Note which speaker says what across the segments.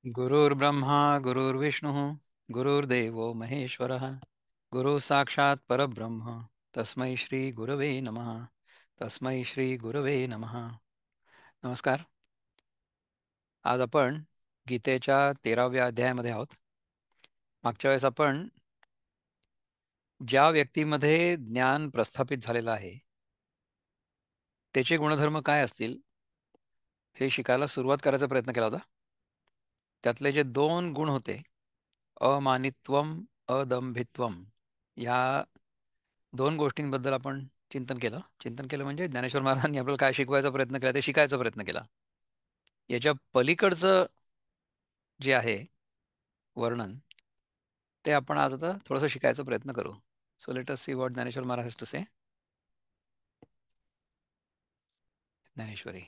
Speaker 1: गुरुर्ब्रह्मा गुरुर्विष्णुः गुरुर्देवो महेश्वरः गुरु साक्षात् परब्रह्म तस्मै श्री गुरवे नमः. तस्मै श्री गुरवे नमः. नमस्कार. आज आपण गीतेच्या 13व्या अध्यायामध्ये आहोत. मागच्या वेळेस आपण ज्या व्यक्तीमध्ये ज्ञान प्रस्थापित झालेलं आहे त्याचे गुणधर्म काय असतील हे शिकायला सुरुवात करायचा प्रयत्न केला होता. त्यातले जे दोन गुण होते, अमानित्वम अदंभित्वम, या दोन गोष्टींबद्दल आपण चिंतन केलं म्हणजे ज्ञानेश्वर महाराजांनी आपल्याला काय शिकवायचा प्रयत्न केला ते शिकायचा प्रयत्न केला. याच्या पलीकडचं जे आहे वर्णन, ते आपण आज आता थोडंसं शिकायचा प्रयत्न करू. So let us see what Dnyaneshwar Maharaj has to say. Dnyaneshwari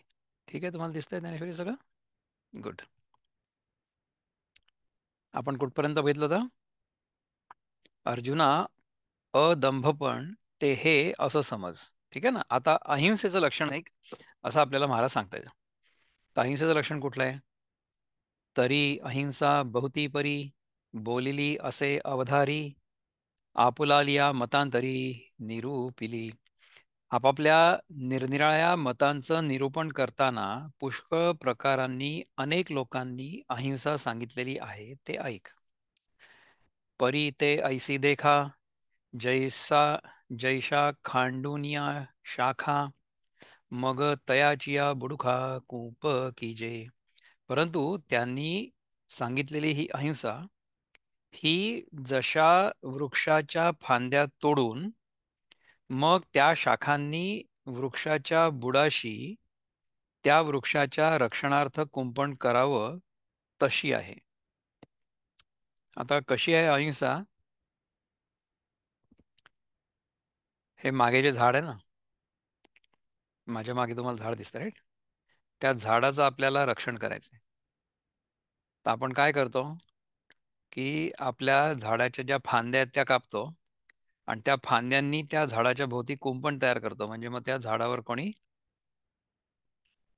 Speaker 1: ठीक आहे, तुम्हाला दिसतंय ज्ञानेश्वरी सगळं? गुड. आपण कुठपर्यंत बघितलं होतं? अर्जुना, अदंभपण ते हे असं समज. ठीक आहे ना. आता अहिंसेचं लक्षण एक असं आपल्याला महाराज सांगता येतं. तर अहिंसेचं लक्षण कुठलं आहे? तरी अहिंसा बहुती परी, बोलिली असे अवधारी, आपुलालिया मतांतरी निरूपिली. आपापल्या निरनिराळ्या मतांचं निरूपण करताना पुष्कळ प्रकारांनी अनेक लोकांनी अहिंसा सांगितलेली आहे, ते ऐक. परी ते ऐसी देखा, जैसा जैशा खांडुनिया शाखा, मग तयाचिया बुडुखा कूप कीजे. परंतु त्यांनी सांगितलेली ही अहिंसा ही जशा वृक्षाच्या फांद्या तोडून मग त्या शाखांनी वृक्षाच्या बुडाशी त्या वृक्षाच्या रक्षणार्थ कुंपण करावं तशी आहे. आता कशी आहे अहिंसा? हे मागे जे झाड आहे ना, माझ्या मागे तुम्हाला झाड दिसतं राईट, त्या झाडाचं आपल्याला रक्षण करायचंय. तर आपण काय करतो की आपल्या झाडाच्या ज्या फांद्या आहेत त्या कापतो आणि त्या फांद्यांनी त्या झाडाच्या भोवती कुंपण तयार करतो, म्हणजे मग त्या झाडावर कोणी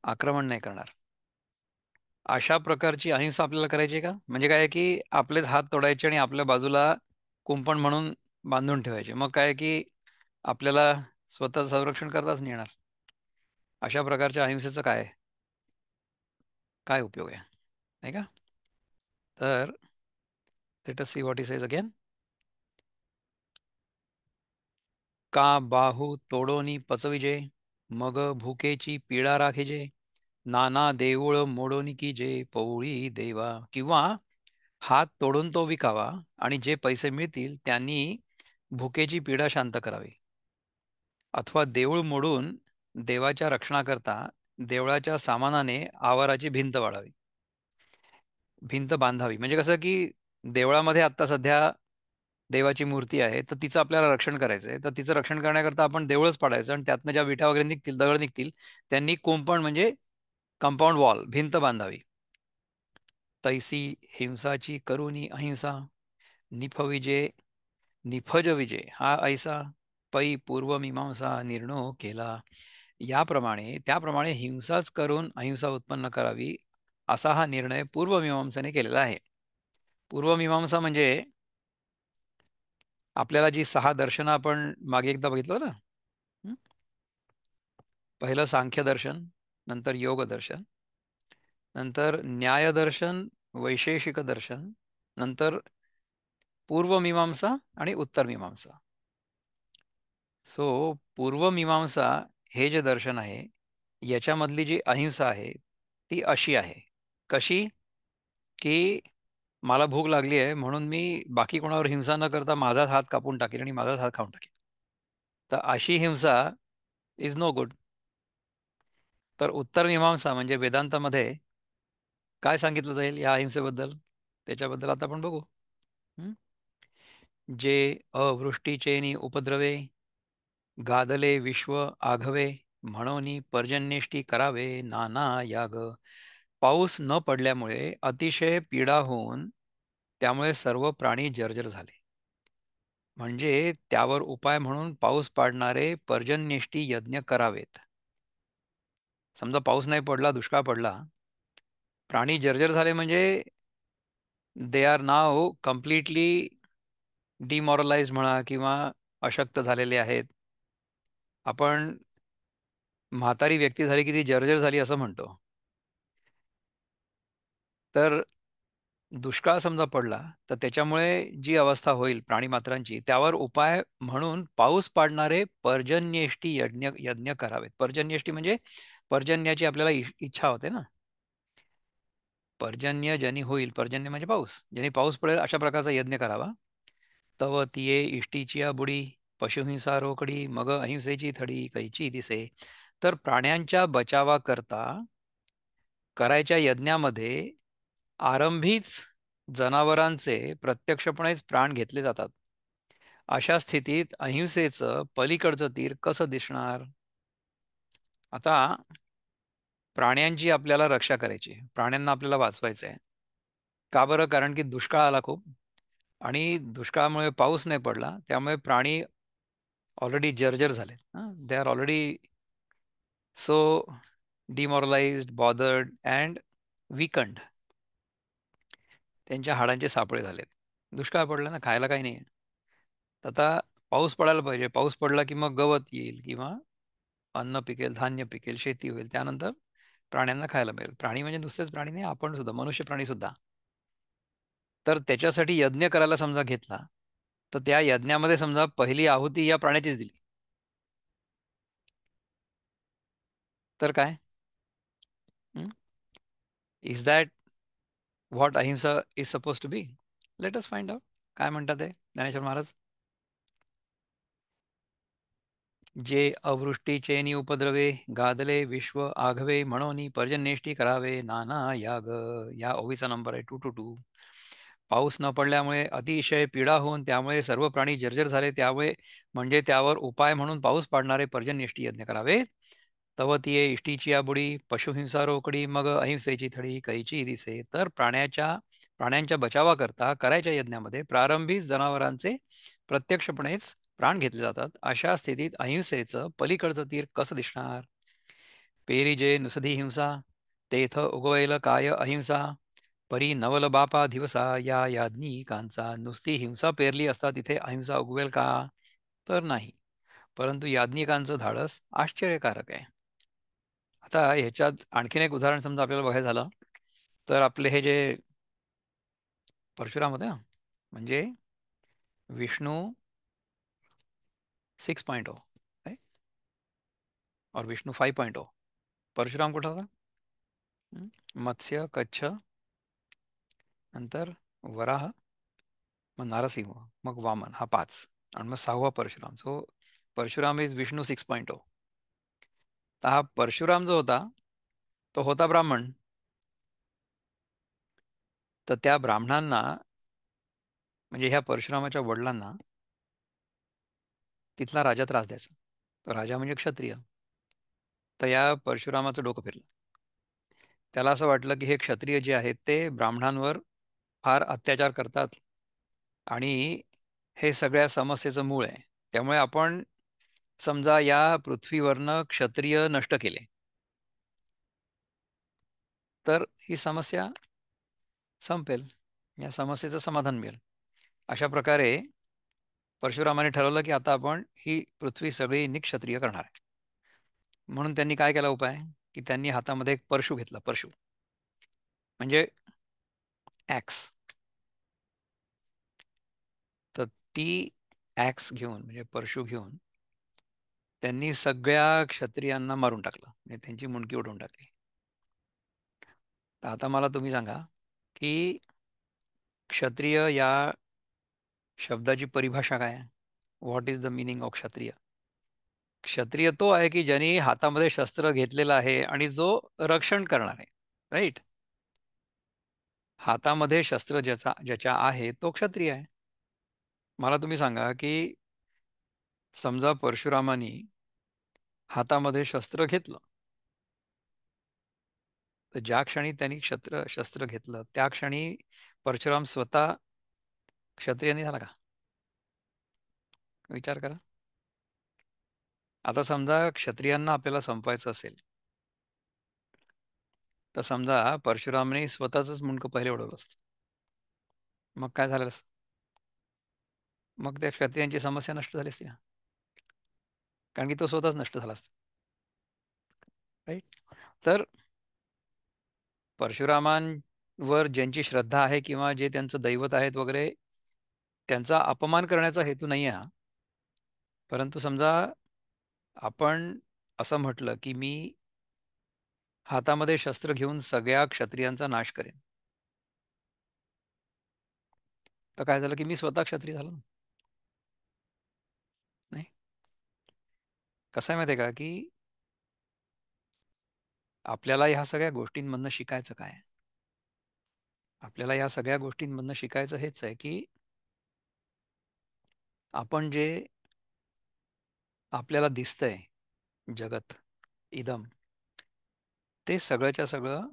Speaker 1: आक्रमण नाही करणार. अशा प्रकारची अहिंसा आपल्याला करायची आहे का? म्हणजे काय आहे की आपलेच हात तोडायचे आणि आपल्या बाजूला कुंपण म्हणून बांधून ठेवायचे. मग काय आहे की आपल्याला स्वतःचं संरक्षण करताच नाही येणार. अशा प्रकारच्या अहिंसेचं काय उपयोग आहे, नाही का? तर late us see what he says again. का बाहू तोडोनी पचविजे, मग भुकेची पीडा राखिजे, नाना देऊळ मोडोनी की जे पवळी देवा. किंवा हात तोडून तो विकावा आणि जे पैसे मिळतील त्यांनी भुकेची पीडा शांत करावी. अथवा देऊळ मोडून देवाच्या रक्षणाकरता देवळाच्या सामानाने आवाराची भिंत वाढावी, भिंत बांधावी. म्हणजे कसं की देवळामध्ये आत्ता सध्या देवाची मूर्ती आहे, तर तिचं आपल्याला रक्षण करायचं आहे. तर तिचं रक्षण करण्याकरता आपण देऊळच पाडायचं आणि त्यातनं ज्या विटा वगैरे निघतील, दगड निघतील, त्यांनी कुंपण म्हणजे कंपाऊंड वॉल, भिंत बांधावी. तैसी हिंसाची करुणी अहिंसा, निफविजे निफज विजय हा ऐसा, पै पूर्वमीमांसा निर्णय केला. याप्रमाणे त्याप्रमाणे हिंसाच करून अहिंसा उत्पन्न करावी, असा हा निर्णय पूर्वमीमांसाने केलेला आहे. पूर्वमीमांसा म्हणजे आपल्याला जी 6 दर्शनं आपण मागे एकदा बघितलं ना. हं? पहिलं सांख्य दर्शन, नंतर योग दर्शन, नंतर न्याय दर्शन, वैशेषिक दर्शन, नंतर पूर्वमीमांसा आणि उत्तरमीमांसा. सो पूर्वमीमांसा हे जे दर्शन आहे, याच्यामधली जी अहिंसा आहे ती अशी आहे. कशी? की मला भूक लागली आहे म्हणून मी बाकी कोणावर हिंसा न करता माझाच हात कापून टाकेन आणि माझाच हात खाऊन टाकेन. तर अशी हिंसा इज नो गुड. तर उत्तर मीमांसा म्हणजे वेदांतामध्ये काय सांगितलं जाईल या अहिंसेबद्दल, त्याच्याबद्दल आता आपण बघू. हं? जे अवृष्टीचेनी उपद्रवे, गादले विश्व आघवे, म्हणून पर्जन्येष्टी करावे नाना याग. पाऊस न पडल्यामुळे अतिशय पीडा होऊन त्यामुळे सर्व प्राणी जर्जर झाले. म्हणजे त्यावर उपाय म्हणून पाऊस पाडणारे पर्जन्येष्टी यज्ञ करावेत. समजा पाऊस नाही पडला, दुष्काळ पडला, प्राणी जर्जर झाले म्हणजे they are now completely demoralise म्हणा किंवा अशक्त झालेले आहेत. आपण म्हातारी व्यक्ती झाली की ती जर्जर झाली असं म्हणतो. तर दुष्काळ समजा पडला तर त्याच्यामुळे जी अवस्था होईल प्राणीमात्रांची त्यावर उपाय म्हणून पाऊस पाडणारे पर्जन्येष्टी यज्ञ यज्ञ करावेत. पर्जन्येष्टी म्हणजे पर्जन्याची आपल्याला इच्छा होते ना. पर्जन्य ज्यांनी होईल, पर्जन्य म्हणजे पाऊस, ज्यांनी पाऊस पडेल अशा प्रकारचा यज्ञ करावा. तव तिये इष्टीची बुडी, पशुहिंसा रोकडी, मग अहिंसेची थडी कैची दिसे. तर प्राण्यांच्या बचावाकरता करायच्या यज्ञामध्ये आरंभीच जनावरांचे प्रत्यक्षपणेच प्राण घेतले जातात. अशा स्थितीत अहिंसेचं पलीकडचं तीर कसं दिसणार? आता प्राण्यांची आपल्याला रक्षा करायची आहे. प्राण्यांना आपल्याला वाचवायचं आहे. का बरं? कारण की दुष्काळ आला खूप आणि दुष्काळामुळे पाऊस नाही पडला. त्यामुळे प्राणी ऑलरेडी जर्जर झाले. They are already so demoralised, bothered and weakened. त्यांच्या हाडांचे सापळे झालेत. दुष्काळ पडला ना, खायला काही नाही. आता पाऊस पडायला पाहिजे. पाऊस पडला की मग गवत येईल किंवा अन्न पिकेल, धान्य पिकेल, शेती होईल. त्यानंतर प्राण्यांना खायला मिळेल. प्राणी म्हणजे नुसतेच प्राणी नाही, आपण सुद्धा, मनुष्य प्राणी सुद्धा. तर त्याच्यासाठी यज्ञ करायला समजा घेतला, तर त्या यज्ञामध्ये समजा पहिली आहुती या प्राण्याचीच दिली, तर काय? Is that what ahimsa is suppose to be? Let us find out. काय म्हणतात ते ज्ञानेश्वर महाराज? जे अवृष्टीचेनी उपद्रवे गादले विश्व आघवे म्हणून पर्जन्येष्टी करावे नाना याग. या ओवीचा नंबर आहे 222. पाऊस न पडल्यामुळे अतिशय पीडा होऊन त्यामुळे सर्व प्राणी जर्जर झाले. त्यामुळे म्हणजे त्यावर उपाय म्हणून पाऊस पाडणारे पर्जन्येष्टी यज्ञ करावे. तव तिये इष्टीची या बुडी, पशुहिंसा रोकडी, मग अहिंसेची थडी कैची दिसे. तर प्राण्यांच्या बचावाकरता करायच्या यज्ञामध्ये प्रारंभी जनावरांचे प्रत्यक्षपणेच प्राण घेतले जातात. अशा स्थितीत अहिंसेचं पलीकडचं तीर कसं दिसणार? पेरी जे नुसदी हिंसा, तेथ उगवेल काय अहिंसा. परी नवल बापा दिवसा या याज्ञिकांचा. नुसती हिंसा पेरली असता तिथे अहिंसा उगवेल का? तर नाही. परंतु याज्ञिकांचं धाडस आश्चर्यकारक आहे. आता ह्याच्यात आणखीन एक उदाहरण समजा आपल्याला बघायचं झालं तर आपले हे जे परशुराम होते ना, म्हणजे विष्णू 6.0 और विष्णू 5.0. परशुराम कुठं होता? मत्स्य, कच्छ, नंतर वराह, मग नारसिंह, मग वामन, हा 5 आणि मग 6वा परशुराम. So Parashuram is Vishnu 6.0. तर हा परशुराम जो होता तो होता ब्राह्मण. तर त्या ब्राह्मणांना म्हणजे ह्या परशुरामाच्या वडिलांना तिथला राजा त्रास द्यायचा. तो राजा म्हणजे क्षत्रिय. तर या परशुरामाचं डोकं फिरलं. त्याला असं वाटलं की हे क्षत्रिय जे आहेत ते ब्राह्मणांवर फार अत्याचार करतात आणि हे सगळ्या समस्येचं मूळ आहे. त्यामुळे आपण समजा या पृथ्वीवरनं क्षत्रिय नष्ट केले तर ही समस्या संपेल, या समस्येचं समाधान मिळेल. अशा प्रकारे परशुरामाने ठरवलं की आता आपण ही पृथ्वी सगळी निक्षत्रिय करणार आहे. म्हणून त्यांनी काय केला उपाय, की त्यांनी हातामध्ये एक परशु घेतला. परशु म्हणजे ॲक्स. तर ती ॲक्स घेऊन म्हणजे परशु घेऊन त्यांनी सगळ्या क्षत्रियांना मारून टाकलं, म्हणजे त्यांची मुंडकी उडवून टाकली. तर आता मला तुम्ही सांगा की क्षत्रिय या शब्दाची परिभाषा काय आहे? What is the meaning of क्षत्रिय? क्षत्रिय तो आहे की ज्यांनी हातामध्ये शस्त्र घेतलेलं आहे आणि जो रक्षण करणार आहे. राईट? हातामध्ये शस्त्र ज्याच्या आहे तो क्षत्रिय आहे. मला तुम्ही सांगा की समजा परशुरामानी हातामध्ये शस्त्र घेतलं, तर ज्या क्षणी त्यांनी शस्त्र घेतलं त्या क्षणी परशुराम स्वतः क्षत्रिय नाही झाला का? विचार करा. आता समजा क्षत्रियांना आपल्याला संपवायचं असेल तर समजा परशुरामने स्वतःच मुंडकं पहिले उडवलं असतं. मग काय झालं असतं? मग त्या क्षत्रियांची समस्या नष्ट झाली असती ना, कारण की तो स्वतःच नष्ट झाला असता. राईट. तर परशुरामांवर ज्यांची श्रद्धा आहे किंवा जे त्यांचं दैवत आहेत वगैरे, त्यांचा अपमान करण्याचा हेतू नाही आहे हा. परंतु समजा आपण असं म्हटलं की मी हातामध्ये शस्त्र घेऊन सगळ्या क्षत्रियांचा नाश करेन, तर काय झालं की मी स्वतः क्षत्रिय झालो ना. नाही, कसं आहे माहिती आहे का की आपल्याला ह्या सगळ्या गोष्टींमधनं शिकायचं काय आहे? आपल्याला या सगळ्या गोष्टींमधनं शिकायचं हेच आहे की आपण जे आपल्याला दिसतंय जगत, इदम, ते सगळंच्या सगळं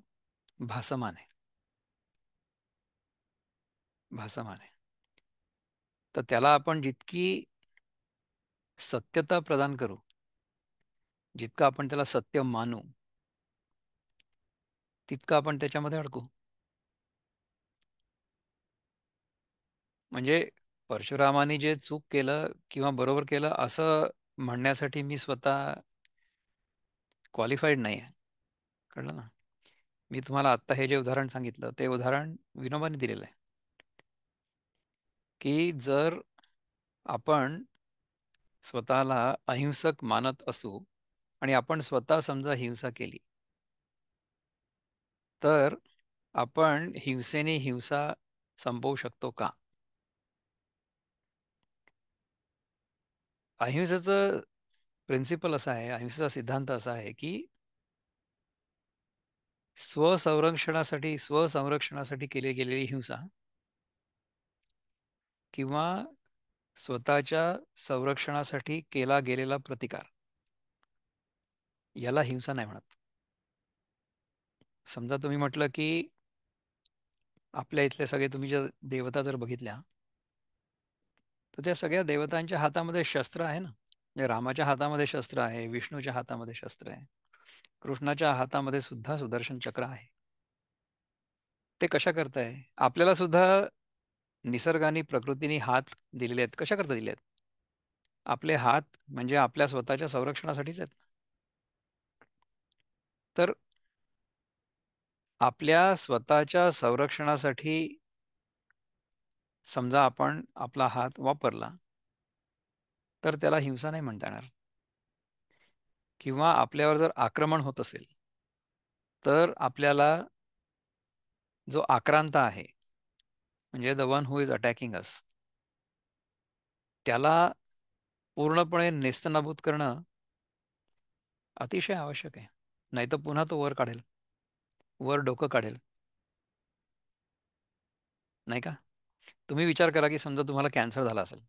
Speaker 1: भासमान आहे. भासमान आहे. तर त्याला आपण जितकी सत्यता प्रदान करू, जितकं आपण त्याला सत्य मानू, तितकं आपण त्याच्यामध्ये अडकू. म्हणजे परशुरामाने जे चूक केलं किंवा बरोबर केलं असं म्हणण्यासाठी मी स्वतः क्वालिफाईड नाही आहे. कळलं ना? मी तुम्हाला आत्ता हे जे उदाहरण सांगितलं ते उदाहरण विनोबाने दिलेलं आहे, की जर आपण स्वतःला अहिंसक मानत असू आणि आपण स्वतः समजा हिंसा केली, तर आपण हिंसेने हिंसा संपवू शकतो का? अहिंसेचं प्रिन्सिपल असं आहे, अहिंसेचा सिद्धांत असा आहे की स्वसंरक्षणासाठी केली गेलेली हिंसा किंवा स्वतःच्या संरक्षणासाठी केला गेलेला प्रतिकार, याला हिंसा नाही म्हणत. समजा तुम्ही म्हटलं की आपल्या इथले सगळे तुम्ही ज्या देवता जर बघितल्या, तर त्या सगळ्या देवतांच्या हातामध्ये शस्त्र आहे ना. म्हणजे रामाच्या हातामध्ये शस्त्र आहे, विष्णूच्या हातामध्ये शस्त्र आहे, कृष्णाच्या हातामध्ये सुद्धा सुदर्शन चक्र आहे. ते कशा करताय? आपल्याला सुद्धा निसर्गाने प्रकृतीने हात दिलेले आहेत. कशा करता दिले आहेत? आपले हात म्हणजे आपल्या स्वतःच्या संरक्षणासाठीच आहेत. तर आपल्या स्वतःच्या संरक्षणासाठी समजा आपण आपला हात वापरला, तर त्याला हिंसा नाही म्हणता येणार. किंवा आपल्यावर जर आक्रमण होत असेल, तर आपल्याला जो आक्रांत आहे, म्हणजे the one who is attacking us, त्याला पूर्णपणे नेस्तनाबूत करणं अतिशय आवश्यक आहे. नाहीतर पुन्हा तो वर काढेल, वर डोकं काढेल. नाही का? तुम्ही विचार करा की समजा तुम्हाला कॅन्सर झाला असेल,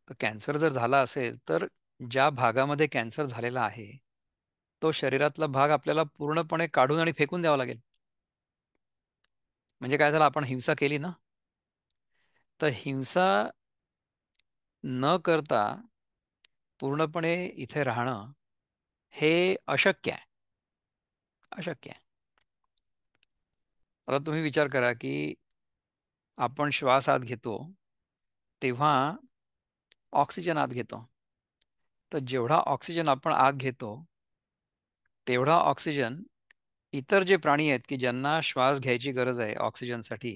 Speaker 1: तर कॅन्सर जर झाला असेल तर ज्या भागामध्ये कॅन्सर झालेला आहे, तो शरीरातला भाग आपल्याला पूर्णपणे काढून आणि फेकून द्यावा लागेल. म्हणजे काय झालं, आपण हिंसा केली ना. तर हिंसा न करता पूर्णपणे इथे राहणं हे अशक्य आहे. अशक्य आहे. आता तुम्ही विचार करा की आपण श्वास आत घेतो तेव्हा ऑक्सिजन आत घेतो. तर जेवढा ऑक्सिजन आपण आत घेतो, तेवढा ऑक्सिजन इतर जे प्राणी आहेत की ज्यांना श्वास घ्यायची गरज आहे ऑक्सिजनसाठी,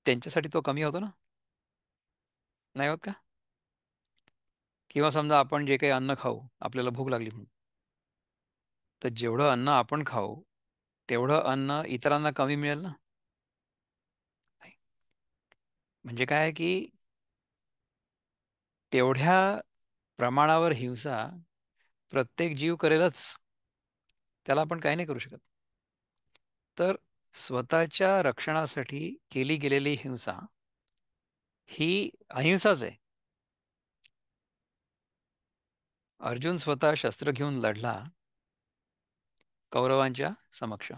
Speaker 1: त्यांच्यासाठी तो कमी होतो ना. नाही होत का? किंवा समजा आपण जे काही अन्न खाऊ, आपल्याला भूक लागली म्हणून, तर जेवढं अन्न आपण खाऊ तेवढं अन्न इतरांना कमी मिळेल ना. नाही. म्हणजे काय आहे की तेवढ्या प्रमाणावर हिंसा प्रत्येक जीव करेलच. त्याला आपण काही नाही करू शकत. तर स्वतःच्या रक्षणासाठी केली गेलेली हिंसा ही अहिंसाच आहे. अर्जुन स्वतः शस्त्र घेऊन लढला कौरवांच्या समक्ष.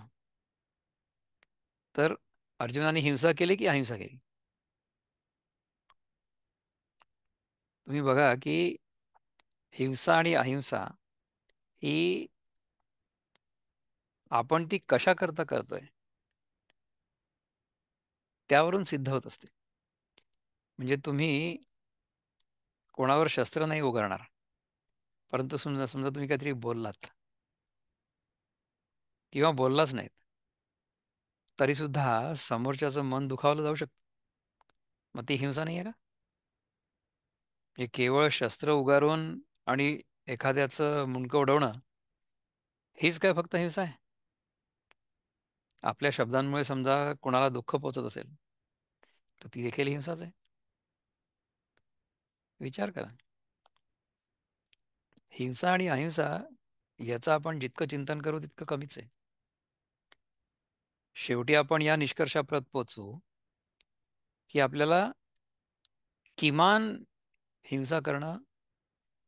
Speaker 1: तर अर्जुनाने हिंसा केली की अहिंसा केली? तुम्ही बघा की हिंसा आणि अहिंसा ही आपण ती कशा करता करतोय. त्यावरून सिद्ध होत असते. म्हणजे तुम्ही कोणावर शस्त्र नाही उगारणार, परंतु समजा समजा तुम्ही काहीतरी बोललात किंवा बोललाच नाहीत, तरी सुद्धा समोरच्याचं मन दुखावलं जाऊ शकतं. मग ती हिंसा नाही आहे का? हे केवळ शस्त्र उगारून आणि एखाद्याचं मुंडकं उडवणं हीच काय फक्त हिंसा आहे? आपल्या शब्दांमुळे समजा कोणाला दुःख पोहोचत असेल, तर ती देखील हिंसाच आहे. विचार करा. हिंसा आणि अहिंसा याचं आपण जितकं चिंतन करू तितकं कमीच आहे. शेवटी आपण या निष्कर्षाप्रत पोहोचू की आपल्याला किमान हिंसा करणं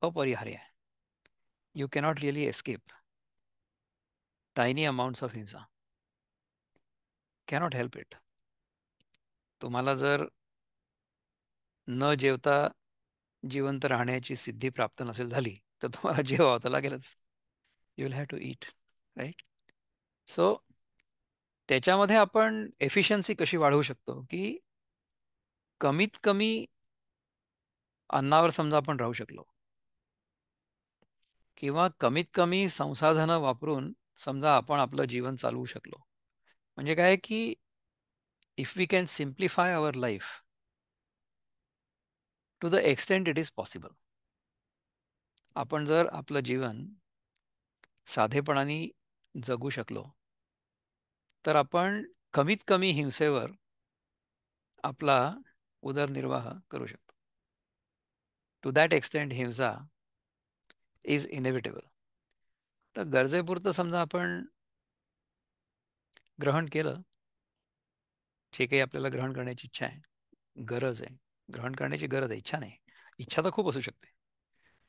Speaker 1: अपरिहार्य आहे. You cannot really escape tiny amounts of हिंसा. Cannot help it. तुम्हाला जर न जेवता जिवंत राहण्याची सिद्धी प्राप्त नसेल झाली, तर तुम्हाला जेवावं तर लागेलच. You will have to eat, right? So त्याच्यामध्ये आपण एफिशियन्सी कशी वाढवू शकतो, की कमीत कमी अन्नावर समजा आपण राहू शकलो, किंवा कमीत कमी संसाधनं वापरून समजा आपण आपलं जीवन चालवू शकलो. म्हणजे काय की if we can simplify our life to the extent it is possible. आपण जर आपलं जीवन साधेपणाने जगू शकलो, तर आपण कमीत कमी हिंसेवर आपला उदरनिर्वाह करू शकतो. टू दॅट एक्सटेंट हिंसा इज इनेविटेबल. तर गरजेपुरतं समजा आपण ग्रहण केलं, जे काही आपल्याला ग्रहण करण्याची इच्छा आहे, गरज आहे, ग्रहण करण्याची गरज आहे, इच्छा नाही. इच्छा तर खूप असू शकते,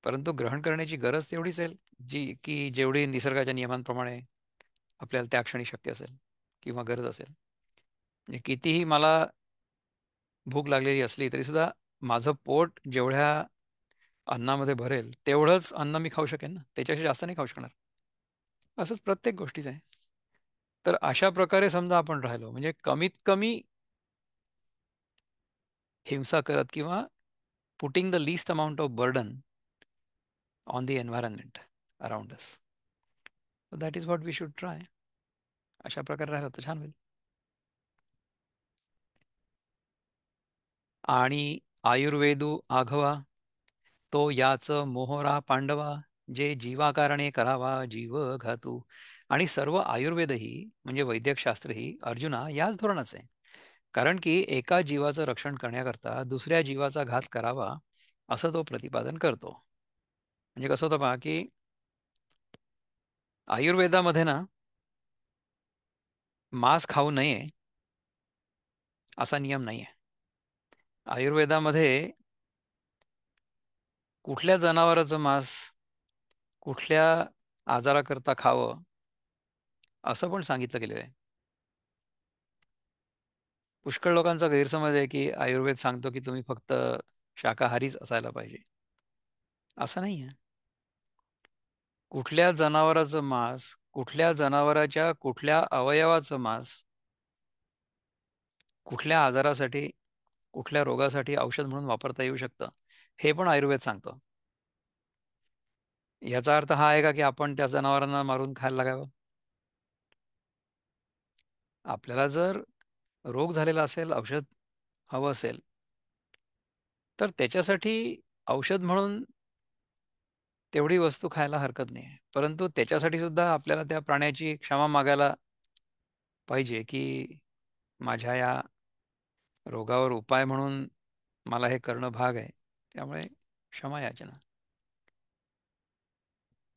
Speaker 1: परंतु ग्रहण करण्याची गरज तेवढीच आहे, जी की जेवढी निसर्गाच्या नियमांप्रमाणे आपल्याला त्या क्षणी शक्य असेल किंवा गरज असेल. म्हणजे कितीही मला भूक लागलेली असली तरी सुद्धा माझं पोट जेवढ्या अन्नामध्ये भरेल तेवढंच अन्न मी खाऊ शकेन ना, त्याच्याशी जास्त नाही खाऊ शकणार. असंच प्रत्येक गोष्टीच आहे. तर अशा प्रकारे समजा आपण राहिलो, म्हणजे कमीत कमी हिंसा करत किंवा putting the least amount of burden on the environment around us. That is what we should try. अशा प्रकारे राहिलं तर छान होईल. आणि आयुर्वेदू आघवा तो याच मोहरा पांडवा, जे जीवाकारणे करावा जीव घातू. आणि सर्व आयुर्वेदही म्हणजे वैद्यकशास्त्रही अर्जुना याच धोरणाचे आहे. कारण की एका जीवाचं रक्षण करण्याकरता दुसऱ्या जीवाचा घात करावा असं तो प्रतिपादन करतो. म्हणजे कसं होतं पहा की आयुर्वेदामध्ये ना मांस खाऊ नये असा नियम नाही आहे. आयुर्वेदामध्ये कुठल्या जनावराचं मांस कुठल्या आजाराकरता खावं असं पण सांगितलं गेलेलं आहे. पुष्कळ लोकांचा गैरसमज आहे की आयुर्वेद सांगतो की तुम्ही फक्त शाकाहारीच असायला पाहिजे. असं नाही आहे. कुठल्या जनावराचं मांस, कुठल्या जनावराच्या कुठल्या अवयवाचं मांस कुठल्या आजारासाठी, कुठल्या रोगासाठी औषध म्हणून वापरता येऊ शकतं, हे पण आयुर्वेद सांगतं. याचा अर्थ हा आहे का की आपण त्या जनावरांना मारून खायला लागावं? आपल्याला जर रोग झालेला असेल, औषध हवं असेल, तर त्याच्यासाठी औषध म्हणून तेवढी वस्तू खायला हरकत नाही आहे. परंतु त्याच्यासाठी सुद्धा आपल्याला त्या प्राण्याची क्षमा मागायला पाहिजे, की माझ्या या रोगावर उपाय म्हणून मला हे करणं भाग आहे. त्यामुळे क्षमा याचना.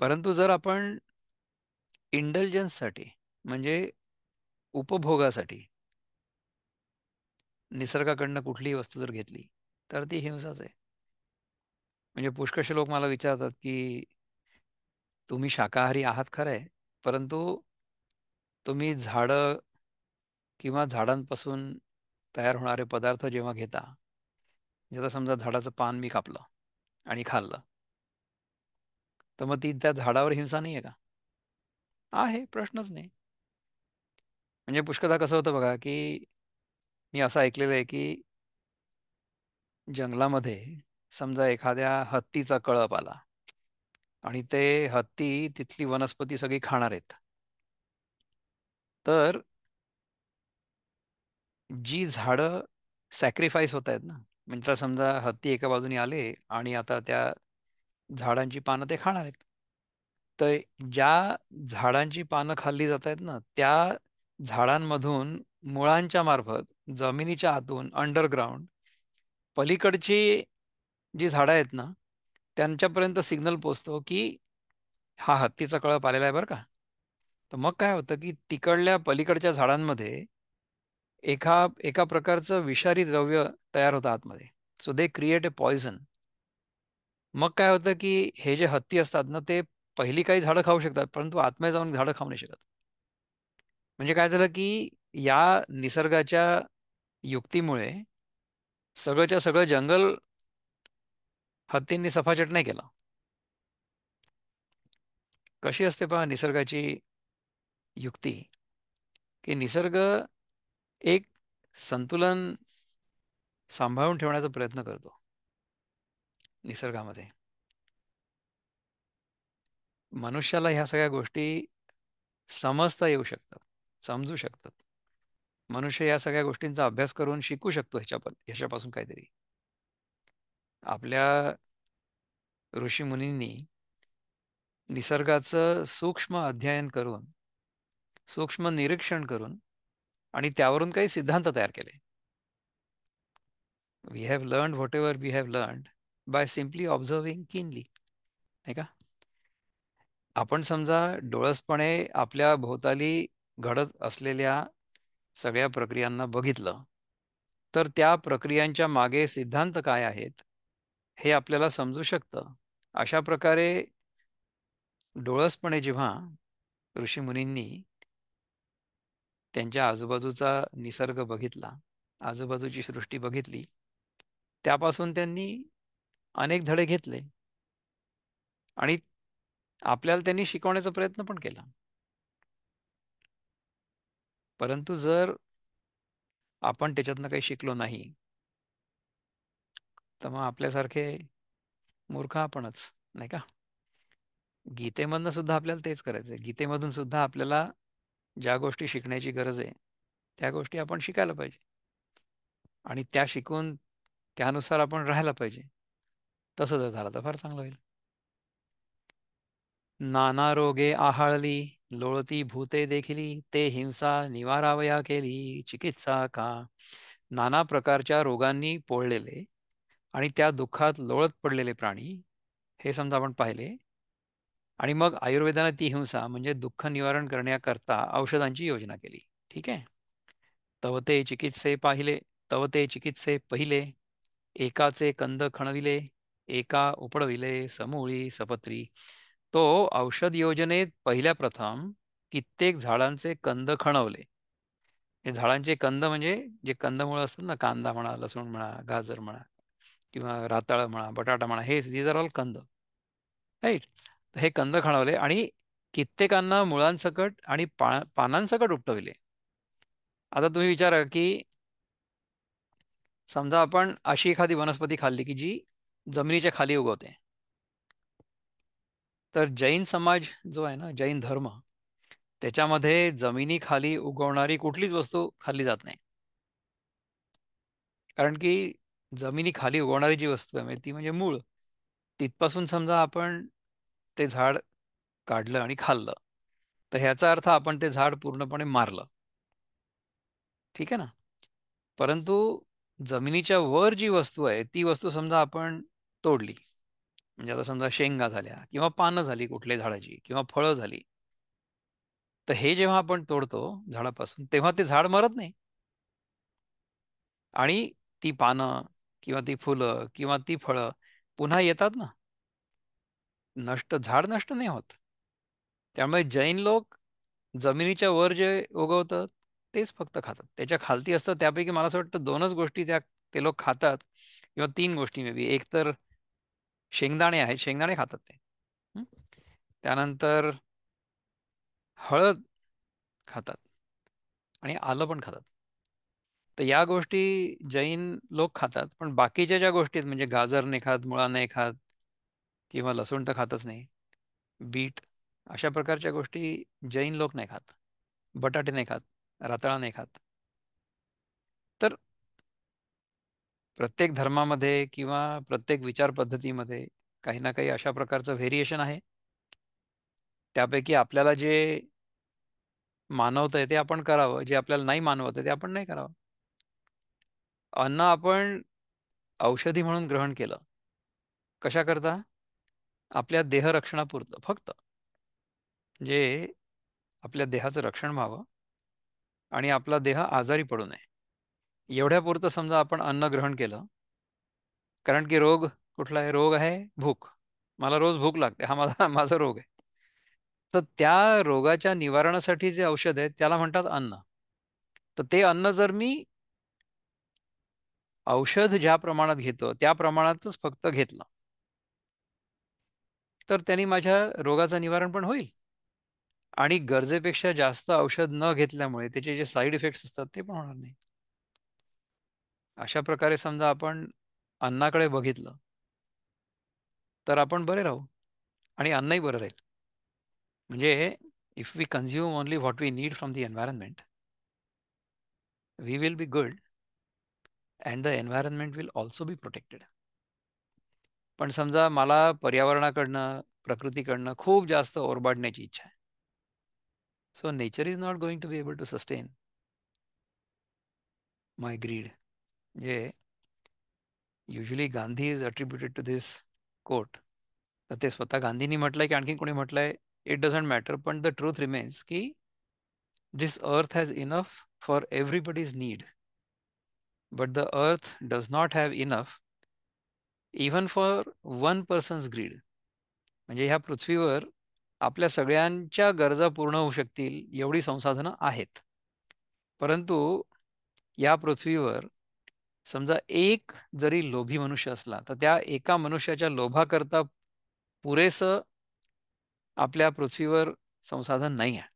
Speaker 1: परंतु जर आपण इंडल्जन्ससाठी म्हणजे उपभोगासाठी निसर्गाकडनं कुठलीही वस्तू जर घेतली, तर ती हिंसाच आहे. म्हणजे पुष्कळसे लोक मला विचारतात, की तुम्ही शाकाहारी आहात खरं आहे, परंतु तुम्ही झाडं किंवा झाडांपासून तयार होणारे पदार्थ जेव्हा घेता, म्हणजे आता समजा झाडाचं पान मी कापलं आणि खाल्लं, तर मग ती त्या झाडावर हिंसा नाही आहे का? आहे, प्रश्नच नाही. म्हणजे पुष्कळदा कसं होतं बघा, की मी असं ऐकलेलं आहे की जंगलामध्ये समजा एखाद्या हत्तीचा कळप आला आणि ते हत्ती तिथली वनस्पती सगळी खाणार आहेत, तर जी झाडं सॅक्रिफाईस होत आहेत ना, म्हणजे समजा हत्ती एका बाजूने आले आणि आता त्या झाडांची पानं ते खाणार आहेत, तर ज्या झाडांची पानं खाल्ली जात आहेत ना, त्या झाडांमधून मुळांच्या मार्फत जमिनीच्या आतून अंडरग्राउंड पलीकडची जी झाडं आहेत ना, त्यांच्यापर्यंत सिग्नल पोचतो की हा हत्तीचा कळप आलेला आहे बरं का. तर मग काय होतं की तिकडल्या पलीकडच्या झाडांमध्ये एका एका प्रकारचं विषारी द्रव्य तयार होतं आतमध्ये. So they create a poison. मग काय होतं की हे जे हत्ती असतात ना, ते पहिली काही झाडं खाऊ शकतात, परंतु आतमध्ये जाऊन झाडं खाऊ नाही शकत. म्हणजे काय झालं की या निसर्गाच्या युक्तीमुळे सगळंच्या सगळं जंगल हत्तींनी सफाचट नाही केलं. कशी असते पहा निसर्गाची युक्ती, की निसर्ग एक संतुलन सांभाळून ठेवण्याचा प्रयत्न करतो निसर्गामध्ये. मनुष्याला ह्या सगळ्या गोष्टी समजता येऊ शकतात, समजू शकतात. मनुष्य या सगळ्या गोष्टींचा अभ्यास करून शिकू शकतो ह्याच्यापासून काहीतरी. आपल्या ऋषीमुनींनी निसर्गाचं सूक्ष्म अध्ययन करून, सूक्ष्म निरीक्षण करून आणि त्यावरून काही सिद्धांत तयार केले. We have learn whatever we have learn by simply observing keenly, नाही का. आपण समजा डोळसपणे आपल्या भोवताली घडत असलेल्या सगळ्या प्रक्रियांना बघितलं, तर त्या प्रक्रियांच्या मागे सिद्धांत काय आहेत हे आपल्याला समजू शकतं. अशा प्रकारे डोळसपणे जेव्हा ऋषीमुनींनी त्यांच्या आजूबाजूचा निसर्ग बघितला, आजूबाजूची सृष्टी बघितली, त्यापासून त्यांनी अनेक धडे घेतले आणि आपल्याला त्यांनी शिकवण्याचा प्रयत्न पण केला. परंतु जर आपण त्याच्यातनं काही शिकलो नाही, तर मग आपल्यासारखे मूर्ख आपणच, नाही का. गीतेमधनं सुद्धा आपल्याला तेच करायचं आहे. गीतेमधून सुद्धा आपल्याला ज्या गोष्टी शिकण्याची गरज आहे, त्या गोष्टी आपण शिकायला पाहिजे आणि त्या शिकून त्यानुसार आपण राहायला पाहिजे. तसं जर झालं तर फार चांगलं होईल. नाना रोगे आहाळली, लोळती भूते देखिली, ते हिंसा निवारावया केली चिकित्सा का. नाना प्रकारच्या रोगांनी पोळलेले आणि त्या दुःखात लोळत पडलेले प्राणी हे समजा आपण पाहिले, आणि मग आयुर्वेदाने ती हिंसा म्हणजे दुःख निवारण करण्याकरता औषधांची योजना केली. ठीक आहे. तव ते चिकित्से पाहिले, तव ते चिकित्से पहिले, एकाचे कंद खणविले, एका उपडविले समूळी सपत्री. तो औषध योजनेत पहिल्या प्रथम कित्येक झाडांचे कंद खणवले. हे झाडांचे कंद म्हणजे जे कंदमुळं असतात ना, कांदा म्हणा, लसूण म्हणा, गाजर म्हणा, किंवा राताळ म्हणा, बटाटा म्हणा, हे दीज आर ऑल कंद, राईट. हे कंद खणवले आणि कित्येकांना मुळांसकट आणि पानांसकट उपटविले. आता तुम्ही विचारा की समजा आपण अशी एखादी वनस्पती खाल्ली की जी जमिनीच्या खाली उगवते, तर जैन समाज जो आहे ना, जैन धर्म, त्याच्यामध्ये जमिनीखाली उगवणारी कुठलीच वस्तू खाल्ली जात नाही. कारण की जमिनी खाली उगवणारी जी वस्तू आहे ती म्हणजे मूळ. तिथपासून समजा आपण ते झाड काढलं आणि खाल्लं, तर ह्याचा अर्थ आपण ते झाड पूर्णपणे मारलं. ठीक आहे ना. परंतु जमिनीच्या वर जी वस्तू आहे ती वस्तू समजा आपण तोडली, म्हणजे आता समजा शेंगा झाल्या किंवा पानं झाली कुठल्या झाडाची किंवा फळं झाली, तर हे जेव्हा आपण तोडतो झाडापासून, तेव्हा ते झाड मरत नाही आणि ती पानं किंवा ती फुलं किंवा ती फळं पुन्हा येतात ना. झाड नष्ट नाही होत. त्यामुळे जैन लोक जमिनीच्या वर जे उगवतं तेच फक्त खातात. त्याच्या खालती असतं त्यापैकी मला असं वाटतं दोनच गोष्टी ते लोक खातात, किंवा तीन गोष्टी मे बी. एक तर शेंगदाणे आहेत, शेंगदाणे खातात ते. हं. त्यानंतर हळद खातात आणि आलं पण खातात. तर या गोष्टी जैन लोक खातात, पण बाकीच्या ज्या गोष्टी आहेत म्हणजे गाजर नाही खात, मुळा नाही खात, किंवा लसूण तर खातच नाही, बीट, अशा प्रकारच्या गोष्टी जैन लोक नाही खात. बटाटे नाही खात, रताळा नाही खात. तर प्रत्येक धर्मामध्ये किंवा प्रत्येक विचार पद्धतीमध्ये काही ना काही अशा प्रकारचं व्हेरिएशन आहे. त्यापैकी आपल्याला जे मानवत आहे ते आपण करावं, जे आपल्याला नाही मानवत आहे ते आपण नाही करावं. अन्न आपण औषधी म्हणून ग्रहण केलं. कशा करता? आपल्या देहरक्षणापुरतं फक्त. म्हणजे आपल्या देहाचं रक्षण व्हावं आणि आपला देह आजारी पडू नये, एवढ्यापुरतं समजा आपण अन्न ग्रहण केलं. कारण की रोग कुठला आहे? रोग आहे भूक. मला रोज भूक लागते, हा माझा माझा रोग आहे. तर त्या रोगाच्या निवारणासाठी जे औषध आहे त्याला म्हणतात अन्न. तर ते अन्न जर मी औषध ज्या प्रमाणात घेतो त्या प्रमाणातच फक्त घेतलं, तर त्यांनी माझ्या रोगाचं निवारण पण होईल आणि गरजेपेक्षा जास्त औषध न घेतल्यामुळे त्याचे जे साईड इफेक्ट्स असतात ते पण होणार नाही. अशा प्रकारे समजा आपण अन्नाकडे बघितलं तर आपण बरे राहू आणि अन्नही बरं राहील. म्हणजे if we consume only what we need from the environment, we will be good and the environment will also be protected. पण समजा मला पर्यावरणाकडनं, प्रकृतीकडनं खूप जास्त ओरबाडण्याची इच्छा आहे. So nature is not going to be able to sustain my greed. म्हणजे usually Gandhi is attributed to this quote. तर ते स्वतः गांधींनी म्हटलंय की आणखी कोणी म्हटलंय, इट डझंट मॅटर, पण द ट्रूथ रिमेन्स की this earth has enough for everybody's need, but the earth does not have enough even for one person's greed. म्हणजे ह्या पृथ्वीवर आपल्या सगळ्यांच्या गरजा पूर्ण होऊ शकतील एवढी संसाधनं आहेत. परंतु या पृथ्वीवर समजा एक जरी लोभी मनुष्य असला तर त्या एका मनुष्याच्या लोभाकरता पुरेसं आपल्या पृथ्वीवर संसाधन नाही आहे.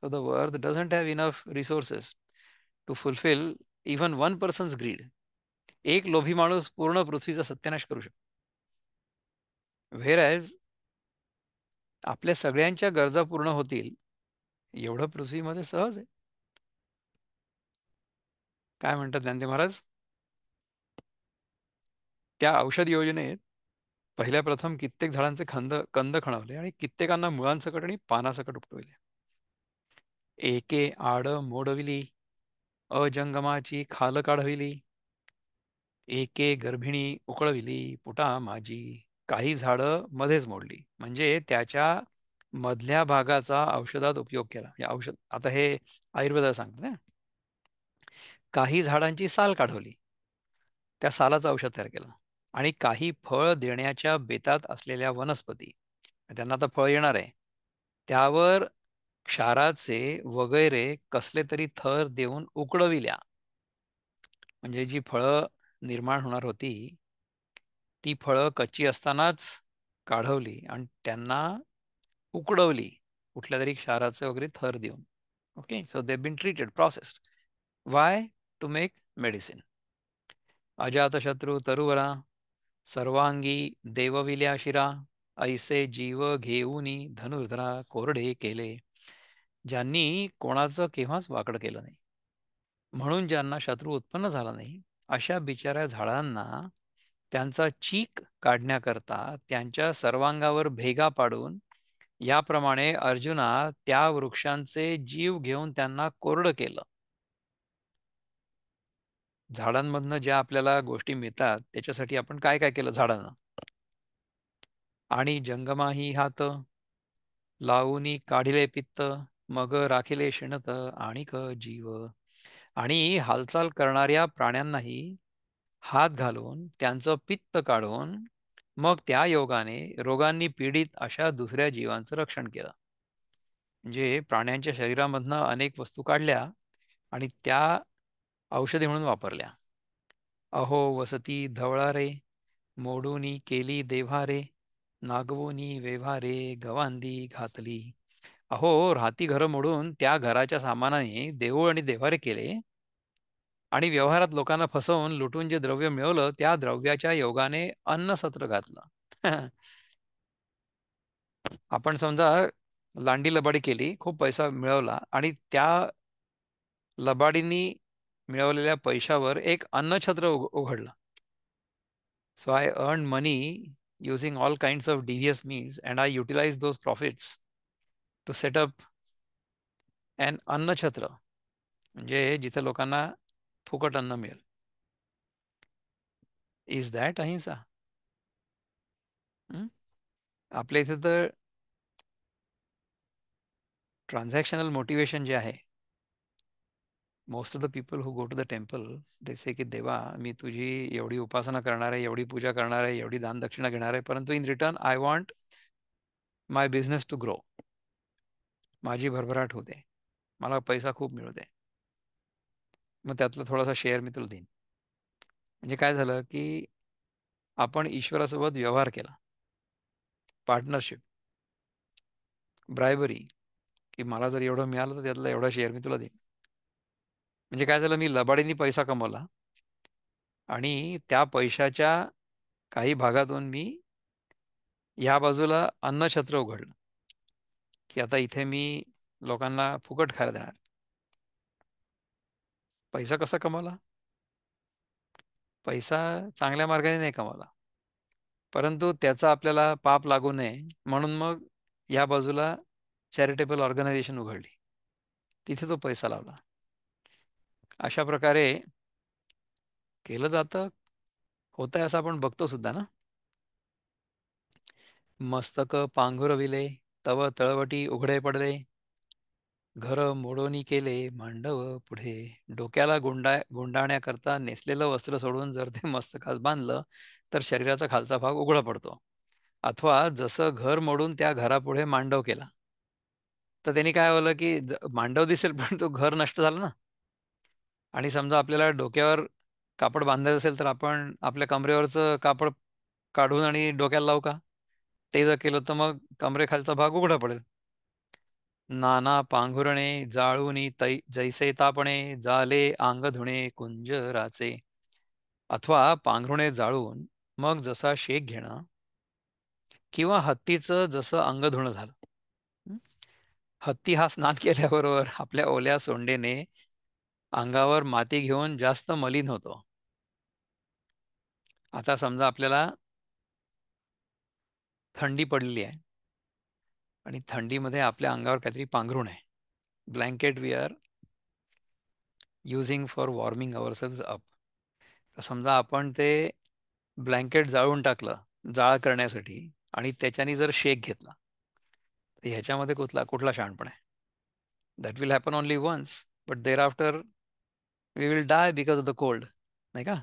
Speaker 1: So the earth doesn't have enough resources to fulfil even one person's greed. एक लोभी माणूस पूर्ण पृथ्वीचा सत्यानाश करू शकतो. व्हेर ॲज आपल्या सगळ्यांच्या गरजा पूर्ण होतील एवढं पृथ्वीमध्ये सहज आहे. काय म्हणतात गांधी महाराज? त्या औषध योजनेत पहिल्या प्रथम कित्येक झाडांचे कंद खणवले आणि कित्येकांना मुळांसकट आणि पानासकट उपटविले. एके आड मोडविली, अजंगमाची खाल काढविली, एके गर्भिणी उकळविली पुटा माझी. काही झाडं मध्येच मोडली, म्हणजे त्याच्या मधल्या भागाचा औषधात उपयोग केला. हे औषध आता हे आयुर्वेदात सांगतात ना. काही झाडांची साल काढवली, त्या सालाचं औषध तयार केलं. आणि काही फळ देण्याच्या बेतात असलेल्या वनस्पती, त्यांना आता फळ येणार आहे, त्यावर क्षाराचे वगैरे कसले तरी थर देऊन उकडविल्या. म्हणजे जी फळं निर्माण होणार होती ती फळं कच्ची असतानाच काढवली आणि त्यांना उकडवली कुठल्या तरी क्षाराचे वगैरे थर देऊन. Okay, so they been treated, processed. Why? To make medicine. अजातशत्रू तरुवरा, सर्वांगी देवविल्या शिरा, ऐसे जीव घेऊनी धनुर्धरा कोरडे केले. ज्यांनी कोणाचं केव्हाच वाकड केलं नाही, म्हणून ज्यांना शत्रू उत्पन्न झाला नाही, अशा बिचाऱ्या झाडांना त्यांचा चीक काढण्याकरता त्यांच्या सर्वांगावर भेगा पाडून याप्रमाणे अर्जुना त्या वृक्षांचे जीव घेऊन त्यांना कोरडं केलं. झाडांमधनं ज्या आपल्याला गोष्टी मिळतात त्याच्यासाठी आपण काय काय केलं झाडांना? आणि जंगमाही हात लावूनी काढिले पित्त, मग राखिले शिणत आणिक जीव. आणि हालचाल करणाऱ्या प्राण्यांनाही हात घालून त्यांचं पित्त काढून मग त्या योगाने रोगांनी पीडित अशा दुसऱ्या जीवांचं रक्षण केलं. म्हणजे प्राण्यांच्या शरीरामधनं अनेक वस्तू काढल्या आणि त्या औषधी म्हणून वापरल्या. अहो वसती धवळारे, मोडूनी केली देव्हारे, नागवूनी वेव्हारे गवांदी घातली. अहो राहती घरं मोडून त्या घराच्या सामानाने देऊळ आणि देव्हारे केले आणि व्यवहारात लोकांना फसवून लुटून जे द्रव्य मिळवलं त्या द्रव्याच्या योगाने अन्नसत्र घातलं. आपण समजा लांडी लबाडी केली, खूप पैसा मिळवला आणि त्या लबाडींनी मिळवलेल्या पैशावर एक अन्नछत्र उघडलं. So I earn money using all kinds of devious means and I utilize those profits to set up an अन्नछत्र, म्हणजे जिथे लोकांना फुकट अन्न मिळेल. इज दॅट अहिंसा? हं? आपल्या इथे तर ट्रान्झॅक्शनल मोटिवेशन जे आहे, most of the people who go to the temple they say की देवा मी तुझी एवढी उपासना करणार आहे, एवढी पूजा करणार आहे, एवढी दानदक्षिणा घेणार आहे, परंतु in return I want my business to grow. माझी भरभराट होते, मला पैसा खूप मिळू दे, मग त्यातला थोडासा शेअर मी तुला देईन. म्हणजे काय झालं की आपण ईश्वरासोबत व्यवहार केला, पार्टनरशिप, ब्रायबरी, की मला जर एवढं मिळालं तर त्यातला एवढा शेअर मी तुला देईन. म्हणजे काय झालं, मी लबाडीने पैसा कमवला आणि त्या पैशाच्या काही भागातून मी ह्या बाजूला अन्नछत्र उघडलं, की आता इथे मी लोकांना फुकट खायला देणार. पैसा कसा कमवला? पैसा चांगल्या मार्गाने नाही कमवला, परंतु त्याचा आपल्याला पाप लागू नये म्हणून मग या बाजूला चॅरिटेबल ऑर्गनायझेशन उघडली, तिथे तो पैसा लावला. अशा प्रकारे केलं जातं, होतंय असं आपण बघतो सुद्धा ना. मस्तक पांघुरविले तव तळवटी उघडे पडले, घर मोडोनी केले मांडव पुढे. डोक्याला गुंडाण्याकरता नेसलेलं वस्त्र सोडून जर ते मस्तकात बांधलं तर शरीराचा खालचा भाग उघडा पडतो. अथवा जसं घर मोडून त्या घरापुढे मांडव केला तर त्यांनी काय होलं की मांडव दिसेल पण तो घर नष्ट झालं ना. आणि समजा आपल्याला डोक्यावर कापड बांधायचं असेल तर आपण आपल्या कमरेवरचं कापड काढून आणि डोक्याला लावू का? ते जर केलं तर मग कमरेखालचा भाग उघडा पडेल. नाना पांघुरणे जाळूनी जैसे तापणे, जाले अंग धुणे कुंजराचे. अथवा पांघरुणे जाळून मग जसा शेक घेणं, किंवा हत्तीचं जसं अंग धुणं झालं. हं? हत्ती हा स्नान केल्याबरोबर आपल्या ओल्या सोंडेने अंगावर माती घेऊन जास्त मलिन होतो. आता समजा आपल्याला थंडी पडलेली आहे आणि थंडीमध्ये आपल्या अंगावर काहीतरी पांघरुण आहे, blanket we are using for warming ourselves up. तर समजा आपण ते ब्लँकेट जाळून टाकलं जाळ करण्यासाठी आणि त्याच्याने जर शेक घेतला तर ह्याच्यामध्ये कुठला कुठला शहाणपण आहे? That will happen only once, but thereafter we will die because of the cold, नाही का?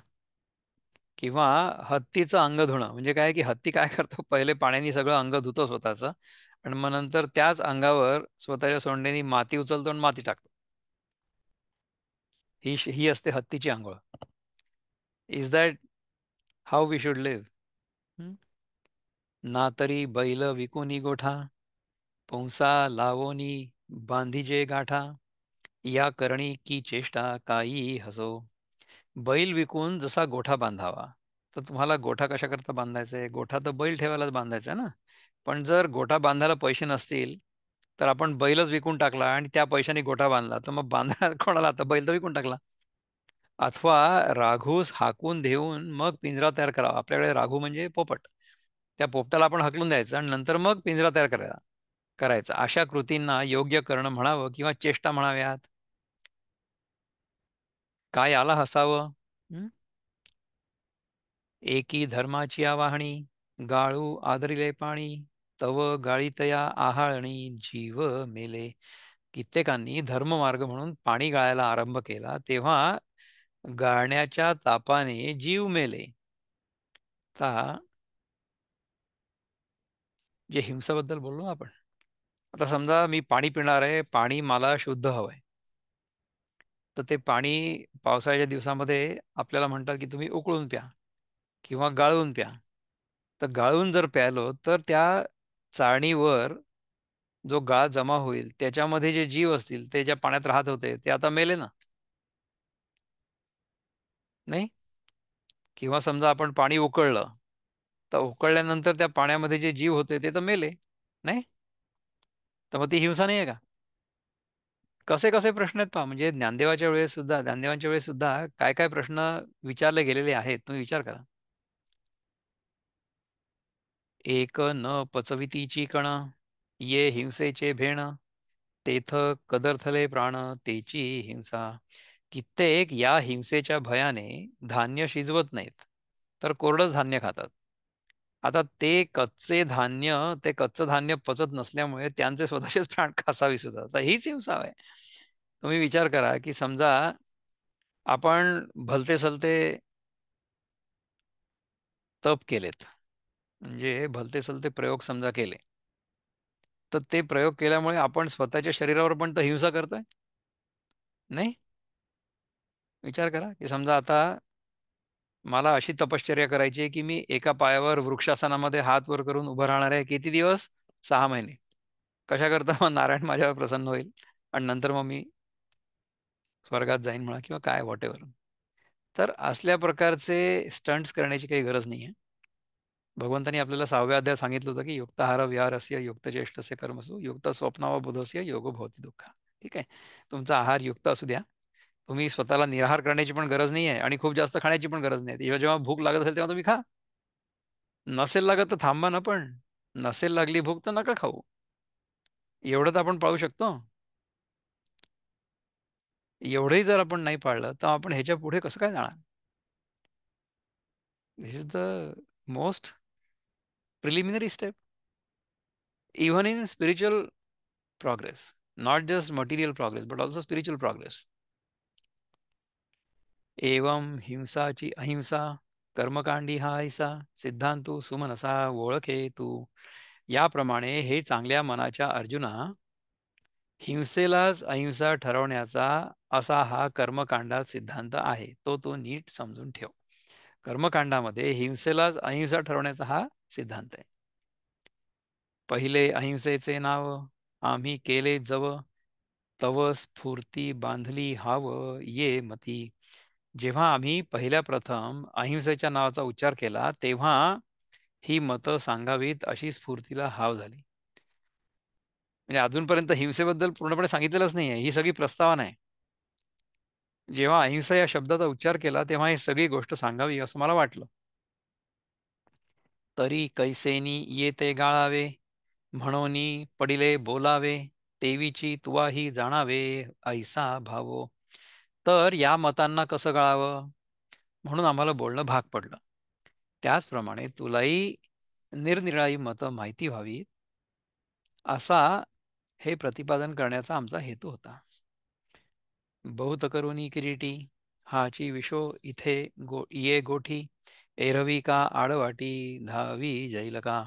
Speaker 1: किंवा हत्तीचं अंग धुणं म्हणजे काय की हत्ती काय करतो, पहिले पाण्याने सगळं अंग धुतो स्वतःचं आणि मग नंतर त्याच अंगावर स्वतःच्या सोंडेनी माती उचलतो आणि माती टाकतो. ही असते हत्तीची आंघोळ. Is that how we should live? ना तरी बैल विकुनी गोठा, पुंसा लावोनी बांधीजे गाठा, या करणी की चेष्टा काही हसो. बैल विकून जसा गोठा बांधावा, तर तुम्हाला गोठा कशा करता बांधायचा आहे? गोठा तर बैल ठेवायलाच बांधायचा आहे ना. पण जर गोठा बांधायला पैसे नसतील तर आपण बैलच विकून टाकला आणि त्या पैशाने गोठा बांधला तर मग बांधणार कोणाला? आता बैल तर विकून टाकला. अथवा राघूस हाकून देऊन मग पिंजरा तयार करावा. आपल्याकडे राघू म्हणजे पोपट, त्या पोपटाला आपण हकलून द्यायचं आणि नंतर मग पिंजरा तयार करायचा. अशा कृतींना योग्य करणं म्हणावं किंवा चेष्टा म्हणाव्यात. काय आला हसावं? एकी धर्माची आवाहणी, गाळू आदरिले पाणी, तव गाळीतया आहाळणी जीव मेले. कित्येकांनी धर्ममार्ग म्हणून पाणी गाळायला आरंभ केला तेव्हा गाळण्याच्या तापाने जीव मेले. आता जे हिंसाबद्दल बोललो ना आपण, आता समजा मी पाणी पिणार आहे, पाणी मला शुद्ध हवंय, तर ते पाणी पावसाळ्याच्या दिवसामध्ये आपल्याला म्हणतात की तुम्ही उकळून प्या किंवा गाळून प्या. तर गाळून जर प्यालो तर त्या चाळणीवर जो गाळ जमा होईल त्याच्यामध्ये जे जीव असतील ते ज्या पाण्यात राहत होते ते आता मेले ना. नाही? किंवा समजा आपण पाणी उकळलं, तर उकळल्यानंतर त्या पाण्यामध्ये जे जीव होते ते तर मेले, नाही? तर मग ती हिंसा नाही आहे का? कसे कसे प्रश्न आहेत पहा, म्हणजे ज्ञानदेवांच्या वेळेस सुद्धा काय काय प्रश्न विचारले गेलेले आहेत, तुम्ही विचार करा. एक न पचवितीची कण, ये हिंसेचे भेण, तेथ कदरथले प्राण, तेची हिंसा. कित्येक या हिंसेच्या भयाने धान्य शिजवत नाहीत, तर कोरडं धान्य खातात. आता ते कच्चं धान्य पचत नसल्यामुळे त्यांचे स्वतःचेच प्राण कासावीस होतात. तर हीच हिंसा आहे. तुम्ही विचार करा की समजा आपण भलते सलते तप केलेत, म्हणजे भलते सलते प्रयोग समजा केले, तर ते प्रयोग केल्यामुळे आपण स्वतःच्या शरीरावर पण तर हिंसा करतोय, नाही? विचार करा की समजा आता मला अशी तपश्चर्या करायची आहे की मी एका पायावर वृक्षासनामध्ये हात वर करून उभं राहणार आहे किती दिवस? 6 महिने. कशा करता? मग नारायण माझ्यावर प्रसन्न होईल आणि नंतर मग मी स्वर्गात जाईन म्हणा किंवा काय व्हॉट एव्हर. तर असल्या प्रकारचे स्टंट्स करण्याची काही गरज नाही आहे. भगवंतानी आपल्याला 6व्या अध्यायात सांगितलं होतं की युक्ताहार विहारस्य युक्तचेष्टस्य कर्मसु युक्त स्वप्नावबोधस्य योगो भवती दुःखा. ठीक आहे, तुमचा आहार युक्त असू द्या. तुम्ही स्वतःला निराहार करण्याची पण गरज नाही आहे आणि खूप जास्त खाण्याची पण गरज नाही. जेव्हा जेव्हा भूक लागत असेल तेव्हा तुम्ही खा. नसेल लागत तर थांबा ना पण. नसेल लागली भूक तर नका खाऊ. एवढं तर आपण पाळू शकतो. एवढंही जर आपण नाही पाळलं तर आपण ह्याच्या पुढे कसं काय जाणार? This is the most preliminary step even in spiritual progress, not just material progress, but also spiritual progress. एवम हिंसाची अहिंसा, कर्मकांडी हा ऐसा, सिद्धांतू सुमनसा ओळखे तू. याप्रमाणे हे चांगल्या मनाच्या अर्जुना, हिंसेलाच अहिंसा ठरवण्याचा असा हा कर्मकांडात सिद्धांत आहे, तो नीट समजून ठेव. कर्मकांडामध्ये हिंसेलाच अहिंसा ठरवण्याचा हा सिद्धांत आहे. पहिले अहिंसेचे नाव आम्ही केले जव, तव स्फूर्ती बांधली हाव ये मती. जेव्हा आम्ही पहिल्या प्रथम अहिंसेच्या नावाचा उच्चार केला तेव्हा ही मतं सांगावीत अशी स्फूर्तीला हाव झाली. म्हणजे अजूनपर्यंत हिंसेबद्दल पूर्णपणे सांगितलेलंच नाही आहे, ही सगळी प्रस्तावना आहे. जेव्हा अहिंसा या शब्दाचा उच्चार केला तेव्हा ही सगळी गोष्ट सांगावी असं मला वाटलं. तरी कैसेनी येते गाळावे, म्हणोनी पडिले बोलावे, तेवीची तुवाही जाणावे ऐसा भावो. तर या मतांना कसं गाळावं म्हणून आम्हाला बोलणं भाग पडलं. त्याचप्रमाणे तुलाही निरनिराळी मतं माहिती व्हावी असा हे प्रतिपादन करण्याचा आमचा हेतू होता. बहुत करुणी किरीटी, हाची विशो इथे ये गोठी, एरवी का आडवाटी धावी जैल का.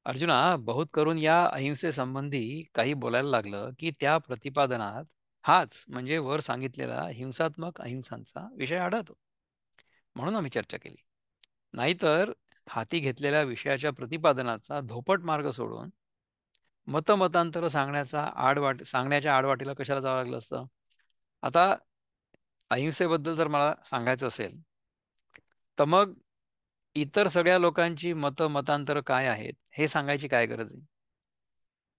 Speaker 1: अर्जुना, बहुत करून या अहिंसे संबंधी काही बोलायला लागलं की त्या प्रतिपादनात हाच म्हणजे वर सांगितलेला हिंसात्मक अहिंसांचा विषय आढळतो, म्हणून आम्ही चर्चा केली. नाहीतर हाती घेतलेल्या विषयाच्या प्रतिपादनाचा धोपट मार्ग सोडून मतमतांतर सांगण्याच्या आडवाटीला कशाला जावं लागलं असतं. आता अहिंसेबद्दल जर मला सांगायचं असेल तर मग इतर सगळ्या लोकांची मतांतर काय आहेत हे सांगायची काय गरज आहे.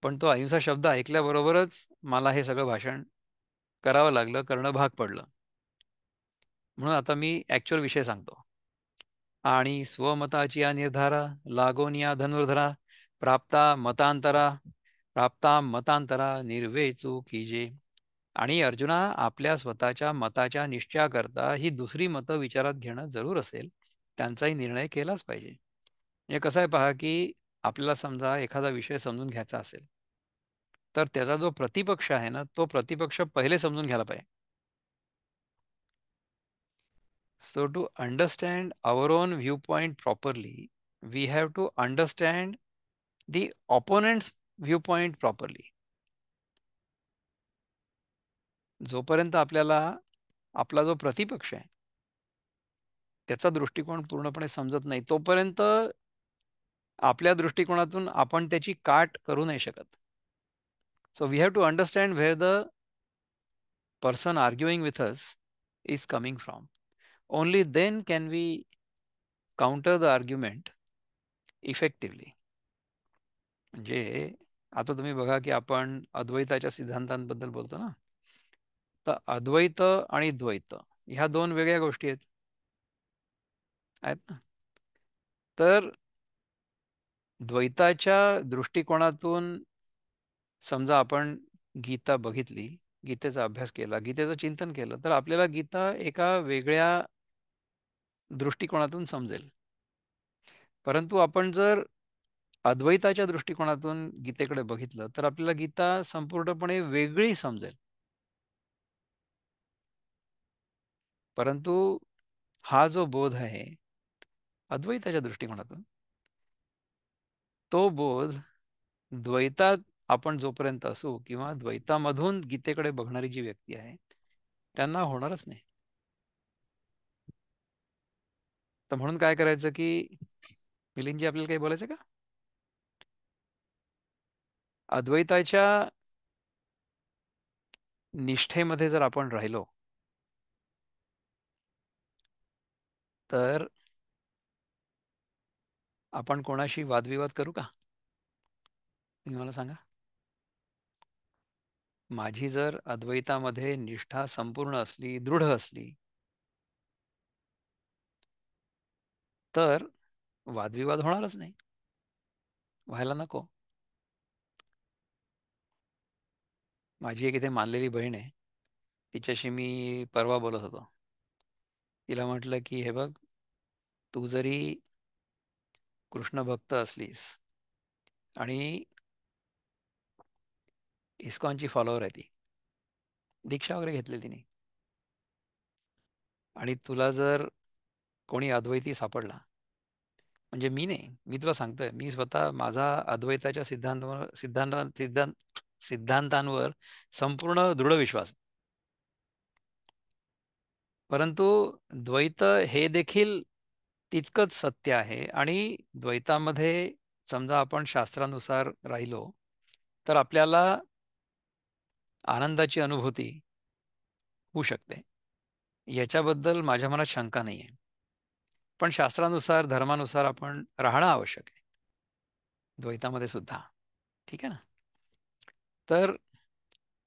Speaker 1: पण तो अहिंसा शब्द ऐकल्याबरोबरच मला हे सगळं भाषण करावं लागलं, करणं भाग पडलं. म्हणून आता मी ऍक्च्युअल विषय सांगतो. आणि स्वमताची या निर्धारा लागोन या धनुर्धरा, प्राप्ता मतांतरा निर्वेचू कीजे. आणि अर्जुना, आपल्या स्वतःच्या मताच्या निश्चयाकरता ही दुसरी मतं विचारात घेणं जरूर असेल, त्यांचाही निर्णय केलाच पाहिजे. म्हणजे कसं आहे पहा की आपल्याला समजा एखादा विषय समजून घ्यायचा असेल तर त्याचा जो प्रतिपक्ष आहे ना, तो प्रतिपक्ष पहिले समजून घ्यायला पाहिजे. So to understand our own viewpoint properly, we have to understand the opponent's viewpoint properly. जोपर्यंत आपल्याला आपला जो प्रतिपक्ष आहे त्याचा दृष्टिकोन पूर्णपणे समजत नाही, तोपर्यंत आपल्या दृष्टिकोनातून आपण त्याची काट करू नाही शकत. So we have to understand where the person arguing with us is coming from. Only then can we counter the argument effectively. म्हणजे आता तुम्ही बघा की आपण अद्वैताच्या सिद्धांतांबद्दल बोलतो ना, तर अद्वैत आणि द्वैत ह्या दोन वेगळ्या गोष्टी आहेत, आहेत ना. तर द्वैताच्या दृष्टिकोनातून समजा आपण गीता बघितली, गीतेचा अभ्यास केला, गीतेचं चिंतन केलं, तर आपल्याला गीता एका वेगळ्या दृष्टिकोनातून समजेल. परंतु आपण जर अद्वैताच्या दृष्टिकोनातून गीतेकडे बघितलं तर आपल्याला गीता संपूर्णपणे वेगळी समजेल. परंतु हा जो बोध आहे अद्वैताच्या दृष्टिकोनातून, तो बोध द्वैतात आपण जोपर्यंत असू किंवा द्वैतामधून गीतेकडे बघणारी जी व्यक्ती आहे त्यांना होणारच नाही. तर म्हणून काय करायचं की मिलिंदजी, आपल्याला काही बोलायचं का? अद्वैताच्या निष्ठेमध्ये जर आपण राहिलो तर आपण कोणाशी वादविवाद करू का? तुम्ही मला सांगा. माझी जर अद्वैतामध्ये निष्ठा संपूर्ण असली, दृढ असली, तर वादविवाद होणारच नाही, व्हायला नको. माझी एक इथे मानलेली बहीण आहे, तिच्याशी मी परवा बोलत होतो. तिला म्हटलं की हे बघ, तू जरी कृष्ण भक्त असलीस आणि इस्कॉनची फॉलोअर आहे, ती दीक्षा वगैरे घेतलेली तिने, आणि तुला जर कोणी अद्वैती सापडला, म्हणजे मी नाही, मी तुला सांगतोय, मी स्वतः माझा अद्वैताच्या सिद्धांतांवर संपूर्ण दृढ विश्वास. परंतु द्वैत हे देखील तितकंच सत्य आहे, आणि द्वैतामध्ये समजा आपण शास्त्रानुसार राहिलो तर आपल्याला आनंदाची अनुभूती होऊ शकते, याच्याबद्दल माझ्या मनात शंका नाही आहे. पण शास्त्रानुसार, धर्मानुसार आपण राहणं आवश्यक आहे द्वैतामध्ये सुद्धा. ठीक आहे ना. तर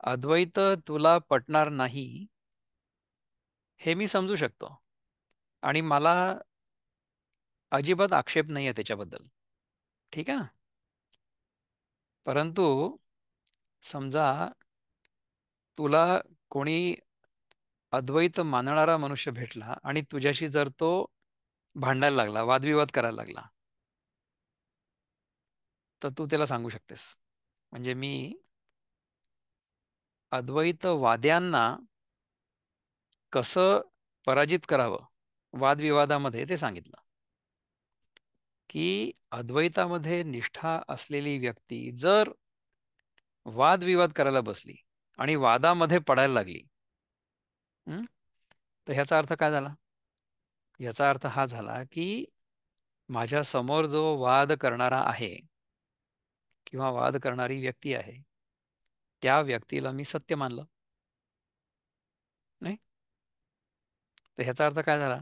Speaker 1: अद्वैत तुला पटणार नाही हे मी समजू शकतो, आणि मला अजिबात आक्षेप नाही आहे त्याच्याबद्दल. ठीक आहे ना. परंतु समजा तुला कोणी अद्वैत मानणारा मनुष्य भेटला आणि तुझ्याशी जर तो भांडायला लागला, वादविवाद करायला लागला, तर तू त्याला सांगू शकतेस, म्हणजे मी अद्वैतवाद्यांना कसं पराजित करावं वादविवादामध्ये ते सांगितलं. की अद्वैतामध्ये निष्ठा असलेली व्यक्ती जर वादविवाद करायला बसली आणि वादामध्ये पडायला लागली, हं, तर ह्याचा अर्थ काय झाला? याचा अर्थ हा झाला की माझ्या समोर जो वाद करणारा आहे किंवा वाद करणारी व्यक्ती आहे, त्या व्यक्तीला मी सत्य मानलं नाही. तर ह्याचा अर्थ काय झाला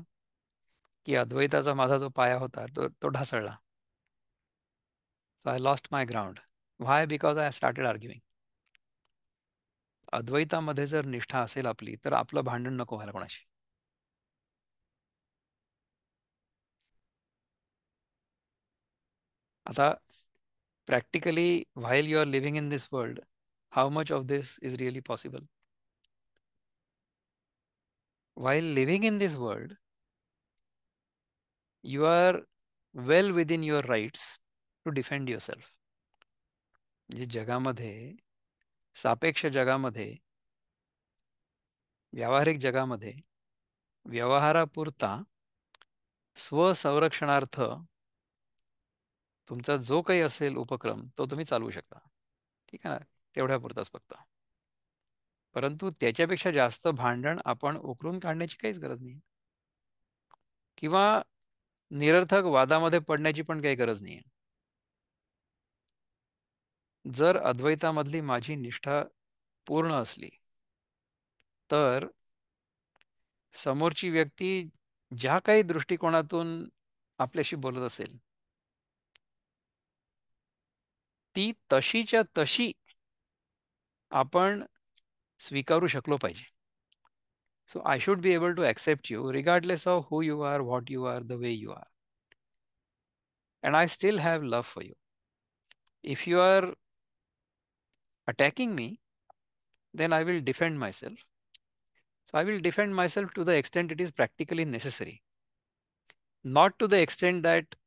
Speaker 1: की अद्वैताचा माझा जो पाया होता तो ढासळला. So I lost my ground. Why? Because I started arguing. अद्वैतामध्ये जर निष्ठा असेल आपली, तर आपलं भांडण नको व्हायला कोणाशी. आता practically, while you are living in this world, how much of this is really possible? While living in this world, you are well within your rights to defend yourself. म्हणजे जगामध्ये, सापेक्ष जगामध्ये, व्यावहारिक जगामध्ये व्यवहारापुरता स्वसंरक्षणार्थ तुमचा जो काही असेल उपक्रम तो तुम्ही चालवू शकता. ठीक आहे ना, तेवढ्यापुरताच फक्त. परंतु त्याच्यापेक्षा जास्त भांडण आपण उकरून काढण्याची काहीच गरज नाही, किंवा निरर्थक वादामध्ये पडण्याची पण काही गरज नाही. जर अद्वैतामधली माझी निष्ठा पूर्ण असली तर समोरची व्यक्ती ज्या काही दृष्टिकोनातून आपल्याशी बोलत असेल ती तशीच्या तशी आपण स्वीकारू शकलो पाहिजे. So I should be able to accept you regardless of who you are, what you are, the way you are. And I still have love for you. If you are attacking me, then I will defend myself. So I will defend myself to the extent it is practically necessary, not to the extent that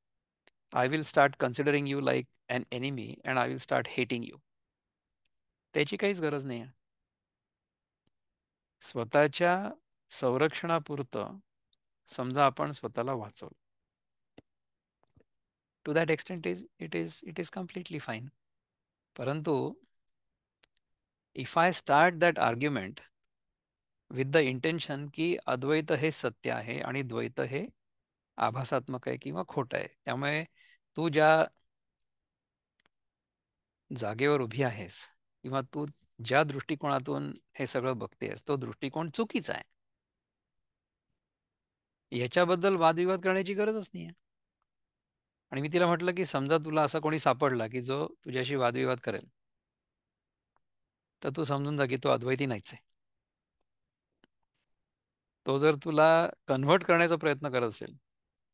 Speaker 1: I will start considering you like an enemy and I will start hating you. त्याची काहीच गरज नाही आहे. स्वतःच्या संरक्षणापुरतं समजा आपण स्वतःला वाचवलं, to that extent it is completely fine. परंतु if I start that argument with the intention की अद्वैत हे सत्य आहे आणि द्वैत हे आभासात्मक आहे किंवा खोटं आहे, त्यामुळे तू ज्या जागेवर उभी आहेस किंवा तू ज्या दृष्टिकोनातून हे सगळं बघतेस तो दृष्टिकोन चुकीचा आहे, याच्याबद्दल वादविवाद करण्याची गरजच नाही आहे. आणि मी तिला म्हटलं की समजा तुला असा कोणी सापडला की जो तुझ्याशी वादविवाद करेल, तर तू समजून जा की तो अद्वैती नाहीच आहे. तो जर तुला कन्व्हर्ट करण्याचा प्रयत्न करत असेल,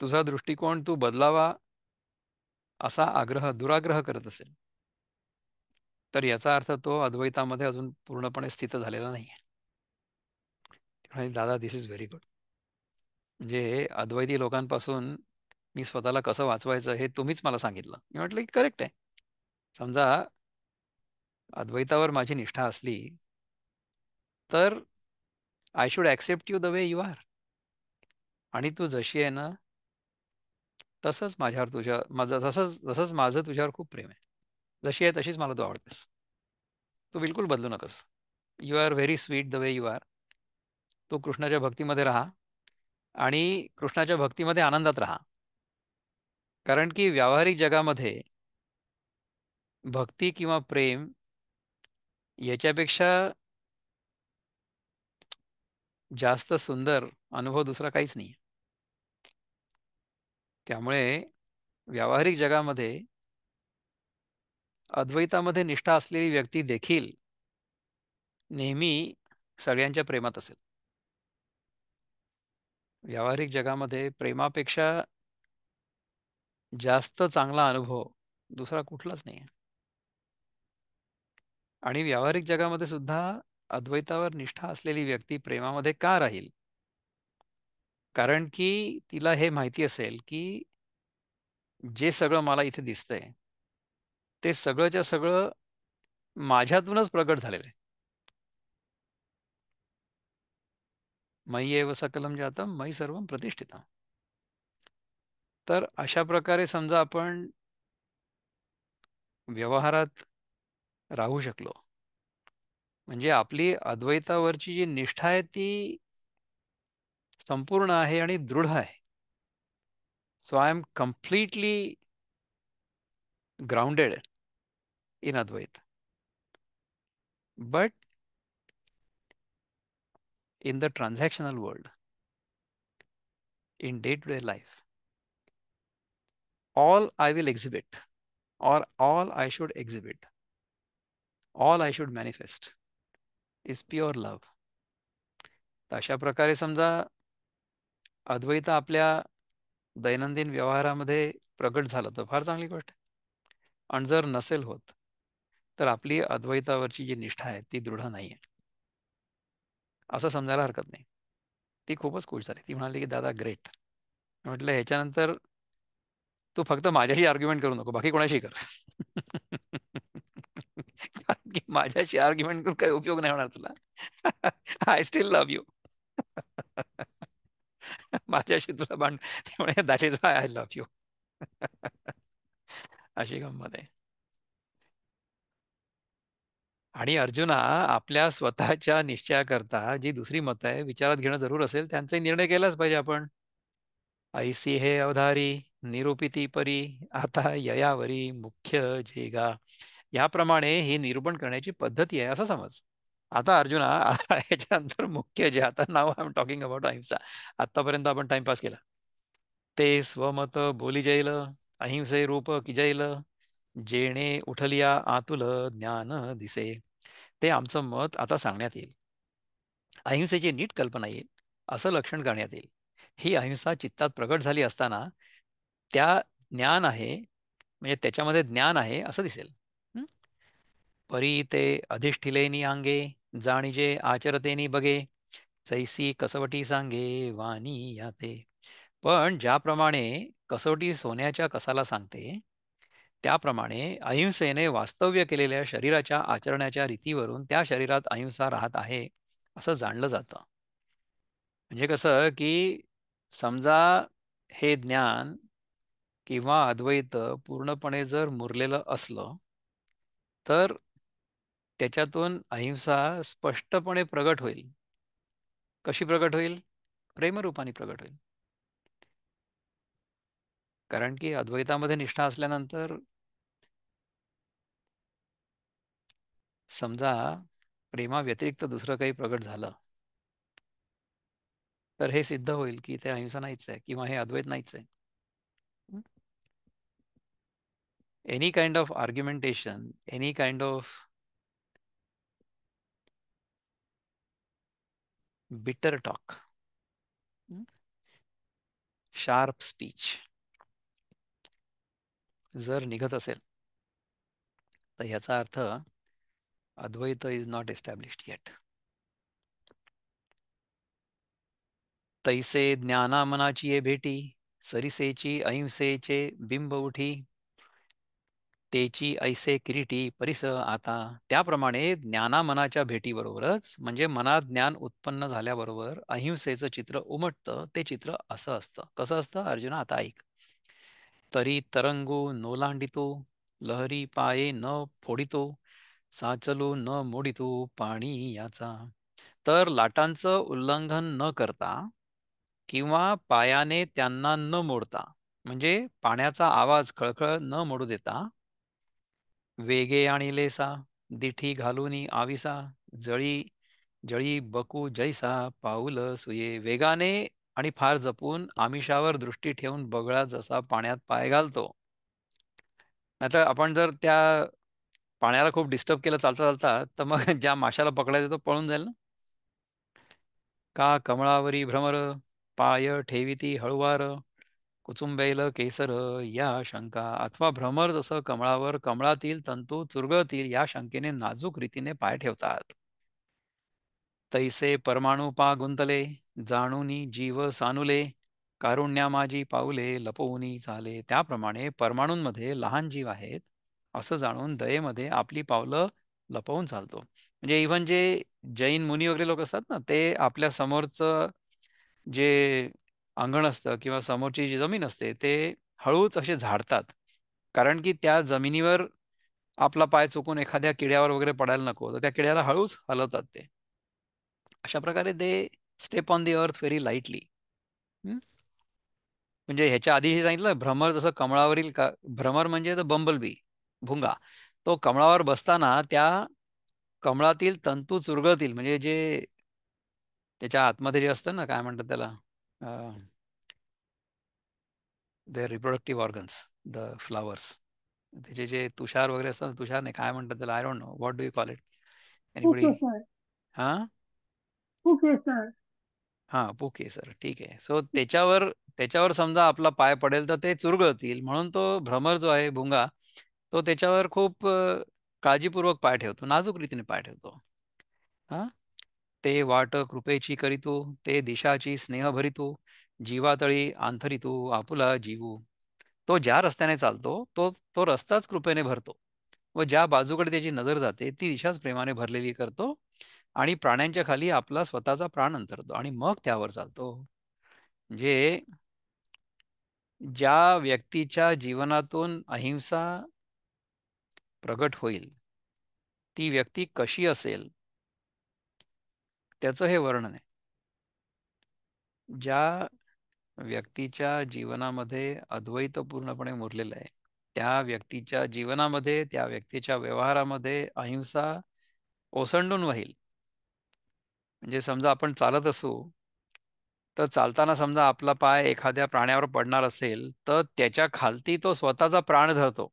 Speaker 1: तुझा दृष्टिकोन तू बदलावा असा दुराग्रह करत असेल, तर याचा अर्थ तो अद्वैतामध्ये अजून पूर्णपणे स्थित झालेला नाही आहे. दादा, दिस इज व्हेरी गुड. म्हणजे अद्वैती लोकांपासून मी स्वतःला कसं वाचवायचं हे तुम्हीच मला सांगितलं. मी म्हटलं की करेक्ट आहे. समजा अद्वैतावर माझी निष्ठा असली तर I should accept you the way you are. आणि तू जशी आहे ना तसंच माझ्यावर जसंच माझं तुझ्यावर खूप प्रेम आहे. जशी आहे तशीच मला तू आवडतेस. तू बिलकुल बदलू नकोस. You are very sweet the way you are. तू कृष्णाच्या भक्तीमध्ये राहा आणि कृष्णाच्या भक्तीमध्ये आनंदात राहा. कारण की व्यावहारिक जगामध्ये भक्ती किंवा प्रेम याच्यापेक्षा जास्त सुंदर अनुभव दुसरा काहीच नाही. त्यामुळे व्यावहारिक जगामध्ये अद्वैतामध्ये निष्ठा असलेली व्यक्ती देखील नेहमी सगळ्यांच्या प्रेमात असेल. व्यावहारिक जगामध्ये प्रेमापेक्षा जास्त चांगला अनुभव दुसरा कुठलाच नाही. आणि व्यावहारिक जगामध्ये सुद्धा अद्वैतावर निष्ठा असलेली व्यक्ती प्रेमामध्ये का राहील? कारण की तिला हे माहिती असेल की जे सगळं मला इथे दिसतंय ते सगळंच्या सगळं माझ्यातूनच प्रगट झालेलं आहे. मयी एव सकलम जातम मयी सर्वम प्रतिष्ठितम. तर अशा प्रकारे समजा आपण व्यवहारात राहू शकलो, म्हणजे आपली अद्वैतावरची जी निष्ठा आहे ती संपूर्ण आहे आणि दृढ आहे. So I am completely grounded in Advaita. But in the transactional world, in day-to-day life, all I will exhibit, or all I should exhibit, all I should manifest is pure love. तर अशा प्रकारे समजा अद्वैत आपल्या दैनंदिन व्यवहारामध्ये प्रगट झालं तर फार चांगली गोष्ट आहे. आणि जर नसेल होत तर आपली अद्वैतावरची जी निष्ठा आहे ती दृढ नाही आहे असं समजायला हरकत नाही. ती खूपच खुश झाली. ती म्हणाली की दादा ग्रेट. म्हटलं ह्याच्यानंतर तू फक्त माझ्याशी आर्ग्युमेंट करू नको, बाकी कोणाशी कर. कारण की माझ्याशी आर्ग्युमेंट करून काही उपयोग नाही होणार तुला. I still love you. माझ्याशी तुला त्यामुळे that is why I love you. अशी गंमत आहे. आणि अर्जुना, आपल्या स्वतःच्या निश्चयाकरता जी दुसरी मतं आहे विचारात घेणं जरूर असेल त्यांचा निर्णय केलाच पाहिजे आपण. ऐसी हे अवधारी निरूपिती परी आता ययावरी मुख्य झेगा. याप्रमाणे ही निरूपण करण्याची पद्धती आहे असं समज. आता अर्जुना, याच्यानंतर मुख्य जे आता नाव आय एम टॉकिंग अबाउट अहिंसा. आतापर्यंत आपण टाइमपास केला. ते स्वमत बोली जैल, अहिंसे रूप की जैल, जेणे उठलिया आतुल ज्ञान दिसे. ते आमचं मत आता सांगण्यात येईल. अहिंसेची नीट कल्पना येईल असं लक्षण करण्यात येईल. ही अहिंसा चित्तात प्रगट झाली असताना त्या ज्ञान आहे, म्हणजे त्याच्यामध्ये ज्ञान आहे असं दिसेल. हं? परी ते अधिष्ठिलेनी अंगे, जाणीजे आचरतेनी बगे, जैसी कसवटी सांगे वाणी याते. पण ज्याप्रमाणे कसोटी सोन्याच्या कसाला सांगते, त्याप्रमाणे अहिंसेने वास्तव्य केलेल्या शरीराच्या आचरणाच्या रीतीवरून त्या शरीरात अहिंसा राहत आहे असं जाणलं जातं. म्हणजे कसं की समजा हे ज्ञान किंवा अद्वैत पूर्णपणे जर मुरलेलं असलं, तर त्याच्यातून अहिंसा स्पष्टपणे प्रगट होईल. कशी प्रगट होईल? प्रेमरूपाने प्रगट होईल. कारण की अद्वैतामध्ये निष्ठा असल्यानंतर समजा प्रेमाव्यतिरिक्त दुसरं काही प्रगट झालं, तर हे सिद्ध होईल की ते अहिंसा नाहीच आहे किंवा हे अद्वैत नाहीच आहे. Any kind of argumentation, any kind of bitter talk, sharp speech जर निघत असेल, तर ह्याचा अर्थ Advaita is not established yet. तैसे ज्ञानामनाची ये भेटी, सरिसेची अहिंसेचे बिंब उठी, तेची ऐसे किरीटी परिस आता. त्याप्रमाणे ज्ञानामनाच्या भेटीबरोबरच, म्हणजे मनात ज्ञान उत्पन्न झाल्याबरोबर अहिंसेचं चित्र उमटतं. ते चित्र असं असतं. कसं असतं अर्जुना? आता ऐक. तरी तरंगू नोलांडितो, लहरी पाये न फोडितो, साचलो न मोडितो पाणी याचा. तर लाटांचं उल्लंघन न करता किंवा पायाने त्यांना न मोडता, म्हणजे पाण्याचा आवाज खळखळ न मोडू देता, वेगे आणि लेसा, दिठी घालूनी आविसा, जळी जळी बकू जैसा पाऊल सुये. वेगाने आणि फार जपून आमिषावर दृष्टी ठेवून बगळा जसा पाण्यात पाय घालतो. नाहीतर आपण जर त्या पाण्याला खूप डिस्टर्ब केलं चालता चालता, तर मग ज्या माशाला पकडायचं तो पळून जाईल ना. का कमळावरी भ्रमर, पाय ठेविती हळुवार, कुचुंबैल केसर या शंका. अथवा भ्रमर जसं कमळावर कमळातील तंतू चुरगळतील या शंकेने नाजूक रीतीने पाय ठेवतात, तैसे परमाणू पा गुंतले, जाणूनी जीव सानुले, कारुण्या माझी पाऊले लपवूनी चाले. त्याप्रमाणे परमाणूंमध्ये लहान जीव आहेत असं जाणून दयेमध्ये आपली पावलं लपवून चालतो. म्हणजे इव्हन जे जैन मुनी वगैरे लोक असतात ना, ते आपल्या समोरचं जे अंगण असतं किंवा समोरची जी जमीन असते, ते हळूच असे झाडतात. कारण की त्या जमिनीवर आपला पाय चुकून एखाद्या किड्यावर वगैरे पडायला नको, तर त्या किड्याला हळूच हलवतात ते. अशा प्रकारे दे step on the earth very lightly. म्हणजे ह्याच्या आधी हे सांगितलं, भ्रमर जसं कमळावरील का, भ्रमर म्हणजे द बंबल बी, भुंगा. तो कमळावर बसताना त्या कमळातील तंतू चुरगळतील, म्हणजे जे त्याच्या आतमध्ये जे असतं ना, काय म्हणतात त्याला, the reproductive organs, the flowers, त्याचे जे तुषार वगैरे असतात, तुषार नाही, काय म्हणतात त्याला, I don't know what do you call it. Anybody?
Speaker 2: Okay sir.
Speaker 1: हा,
Speaker 2: ओके सर.
Speaker 1: हा, पुके सर, ठीक आहे. सो त्याच्यावर त्याच्यावर समजा आपला पाय पडेल तर ते चुरगळतील, म्हणून तो भ्रमर जो आहे, भुंगा, तो त्याच्यावर खूप काळजीपूर्वक पाय ठेवतो, नाजूक रीतीने पाय ठेवतो. हा, ते वाट कृपेची करीतो, ते दिशाची स्नेह भरितो, जीवातळी आंथरितो आपुला जीवू. तो ज्या रस्त्याने चालतो, तो तो रस्ताच कृपेने भरतो, व ज्या बाजूकडे त्याची नजर जाते ती दिशाच प्रेमाने भरलेली करतो, आणि प्राण्यांच्या खाली आपला स्वतःचा प्राण अंतरतो आणि मग त्यावर चालतो. म्हणजे ज्या व्यक्तीच्या जीवनातून अहिंसा प्रगट होईल, ती व्यक्ती कशी असेल त्याचं हे वर्णन आहे. ज्या व्यक्तीच्या जीवनामध्ये अद्वैत पूर्णपणे मुरलेलं आहे, त्या व्यक्तीच्या जीवनामध्ये, त्या व्यक्तीच्या व्यवहारामध्ये अहिंसा ओसंडून वाहील. म्हणजे समजा आपण चालत असू, तर चालताना समजा आपला पाय एखाद्या प्राण्यावर पडणार असेल, तर त्याच्या खालती तो स्वतःचा प्राण धरतो.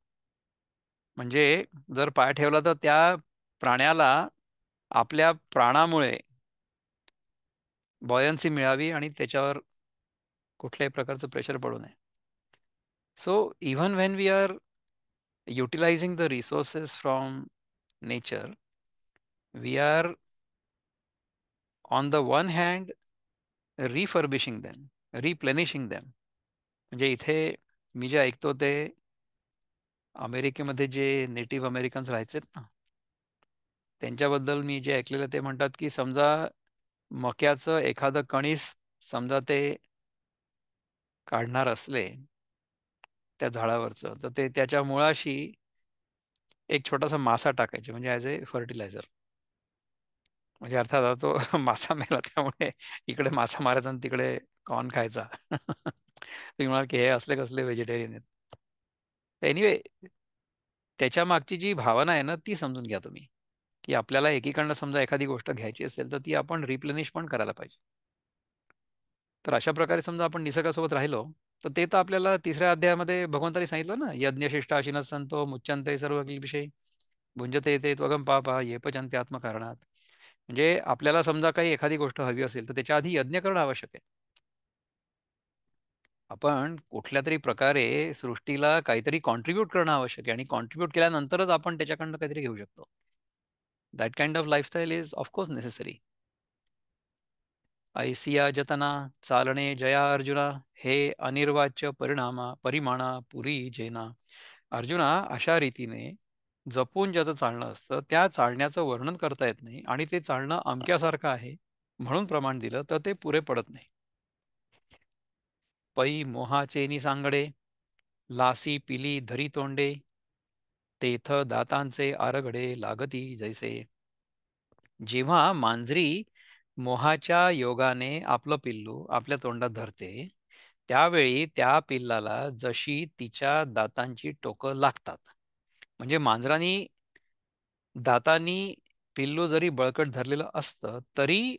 Speaker 1: म्हणजे जर पाय ठेवला तर त्या प्राण्याला आपल्या प्राणामुळे बॉयन्सी मिळावी आणि त्याच्यावर कुठल्याही प्रकारचं प्रेशर पडू नये. So even when we are utilizing the resources from nature, we are on the one hand refurbishing them, replenishing them. म्हणजे इथे मी जे ऐकतो ते अमेरिकेमध्ये जे नेटिव्ह अमेरिकन्स राहायचेत ना, त्यांच्याबद्दल मी जे ऐकलेलं ते म्हणतात की समजा मक्याचं एखादं कणीस समजा ते काढणार असले त्या झाडावरचं, तर ते त्याच्या मुळाशी एक छोटासा मासा टाकायचे म्हणजे ॲज ए फर्टिलायझर. म्हणजे अर्थात आता तो मासा मेला त्यामुळे इकडे मासा मारायचा आणि तिकडे कॉर्न खायचा. तुम्ही म्हणाल की हे असले कसले व्हेजिटेरियन आहेत. एनिवे त्याच्या मागची जी भावना आहे ना ती समजून घ्या तुम्ही, की आपल्याला एकीकडनं समजा एखादी गोष्ट घ्यायची असेल तर ती आपण रिप्लेनिश पण करायला पाहिजे. तर अशा प्रकारे समजा आपण निसर्गासोबत राहिलो, तर ते तर आपल्याला तिसऱ्या अध्यायामध्ये भगवंतानी सांगितलं ना, यज्ञशिष्टा अशिनः संतो मुच्यन्ते सर्व विषयी भुंजते ते त्वगम पापा ये पचन्ते आत्मकारणात. म्हणजे आपल्याला समजा काही एखादी गोष्ट हवी असेल तर त्याच्या आधी यज्ञ करणं आवश्यक आहे. आपण कुठल्या तरी प्रकारे सृष्टीला काहीतरी कॉन्ट्रीब्यूट करणं आवश्यक आहे आणि कॉन्ट्रीब्यूट केल्यानंतरच आपण त्याच्याकडनं काहीतरी घेऊ शकतो. That kind of lifestyle is of course necessary. Isaiah जतना चालणे जया अर्जुना, हे अनिर्वाच्य परिमाणा पुरी जेना. अर्जुना, अशा रीतीने जपून ज्याचं चालणं असतं त्या चालण्याचं वर्णन करता येत नाही आणि ते चालणं अमक्यासारखं आहे म्हणून प्रमाण दिलं तर ते पुरे पडत नाही. पै मोहाचे सांगडे, लासी पिली धरी तोंडे, तेथ दातांचे आरगडे लागती जैसे. जेव्हा मांजरी मोहाच्या योगाने आपलं पिल्लू आपल्या तोंडात धरते, त्यावेळी त्या पिल्लाला जशी तिच्या दातांची टोकं लागतात. म्हणजे मांजरानी दातांनी पिल्लू जरी बळकट धरलेलं असतं तरी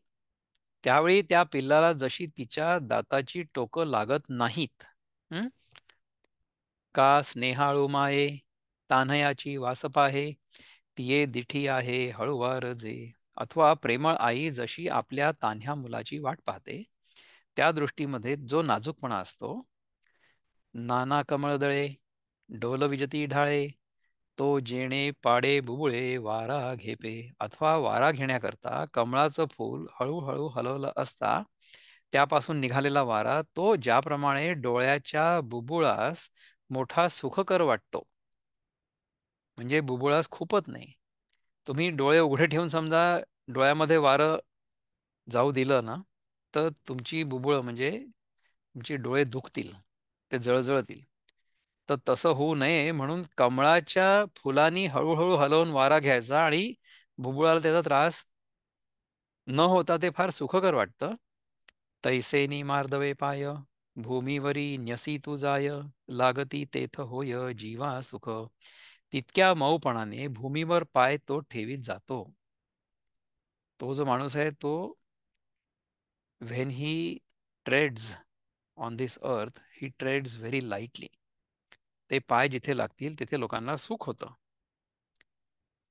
Speaker 1: त्यावेळी त्या पिल्लाला जशी तिच्या दाताची टोकं लागत नाहीत. हं? का स्नेहाळू माये तान्हयाची वास पाहे, तिये दिठी आहे हळुवार जे. अथवा प्रेमळ आई जशी आपल्या तान्ह्या मुलाची वाट पाहते, त्या दृष्टीमध्ये जो नाजूकपणा असतो. नाना कमळदळे डोल विजती ढाळे, तो जेणे पाडे बुबुळे वारा घेपे. अथवा वारा घेण्याकरता कमळाचं फूल हळूहळू हलवलं असता त्यापासून निघालेला वारा तो ज्याप्रमाणे डोळ्याच्या बुबुळास मोठा सुखकर वाटतो, म्हणजे बुबुळास खूपच नाही. तुम्ही डोळे उघडे ठेवून समजा डोळ्यामध्ये वारं जाऊ दिलं ना, तर तुमची बुबुळं म्हणजे तुमचे डोळे दुखतील, ते जळजळतील. तर तसं होऊ नये म्हणून कमळाच्या फुलांनी हळूहळू हलवून वारा घ्यायचा आणि बुबुळाला त्याचा त्रास न होता ते फार सुखकर वाटतं. तैसेनी मार्दवे पाय, भूमीवरी न्यसी तू जाय, लागती तेथ होय जीवा सुख. तितक्या मऊपणाने भूमीवर पाय तो ठेवीत जातो. तो जो माणूस आहे तो when he treads on this earth he trades very lightly. ते पाय जिथे लागतील तिथे लोकांना सुख होतं.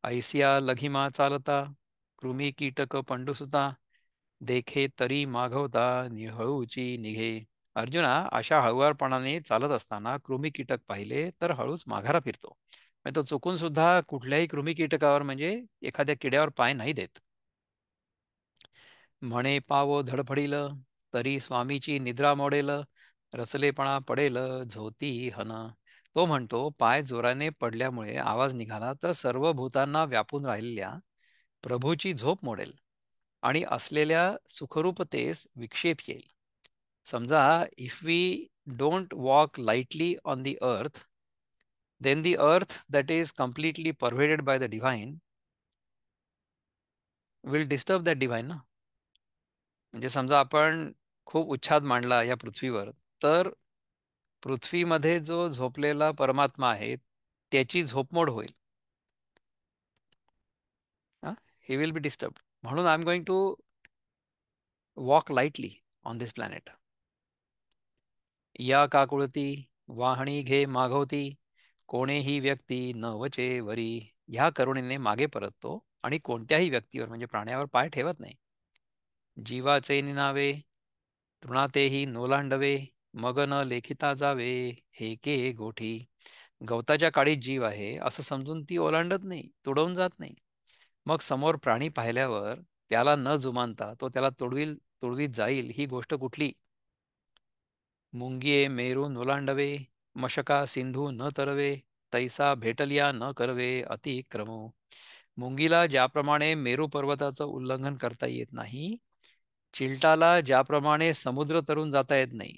Speaker 1: ऐसिया लघिमा चालता, कृमी कीटक पंडुसुता, देखे तरी मागवता निहळूची निघे. अर्जुना, अशा हळुवारपणाने चालत असताना कृमी कीटक पाहिले तर हळूच माघारा फिरतो. म्हणजे तो चुकून सुद्धा कुठल्याही कृमी कीटकावर म्हणजे एखाद्या किड्यावर पाय नाही देत. म्हणे पावो धडपडील, तरी स्वामीची निद्रा मोडेल, रचलेपणा पडेल झोती हन. तो म्हणतो पाय जोराने पडल्यामुळे आवाज निघाला तर सर्व भूतांना व्यापून राहिलेल्या प्रभूची झोप मोडेल आणि असलेल्या सुखरूपतेस विक्षेप येईल. समजा if we don't walk lightly on the earth, then the earth that is completely pervaded by the divine will disturb that divine ना. म्हणजे समजा आपण खूप उच्छाद मांडला या पृथ्वीवर, तर पृथ्वीमध्ये जो झोपलेला परमात्मा आहे त्याची झोपमोड होईल. He will be disturb. म्हणून I am going to walk lightly on this planet. या काकुळती वाहणी घे मागवती, कोणीही व्यक्ती न वचे वरी. ह्या करुणेने मागे परततो आणि कोणत्याही व्यक्तीवर म्हणजे प्राण्यावर पाय ठेवत नाही. जीवाचे निनावे तृणातेही नोलांडवे, मग न लेखिता जावे हे के गोठी. गवताच्या काळीत जीव आहे असं समजून ती ओलांडत नाही, तुडवून जात नाही. मग समोर प्राणी पाहिल्यावर त्याला न जुमानता तो त्याला तुडवीत जाईल ही गोष्ट कुठली. मुंगिये मेरून ओलांडवे, मशका सिंधू न तरवे, तैसा भेटलिया न करवे अतिक्रमो. मुंगीला ज्याप्रमाणे मेरू पर्वताचं उल्लंघन करता येत नाही, चिलटाला ज्याप्रमाणे समुद्र तरून जाता येत नाही,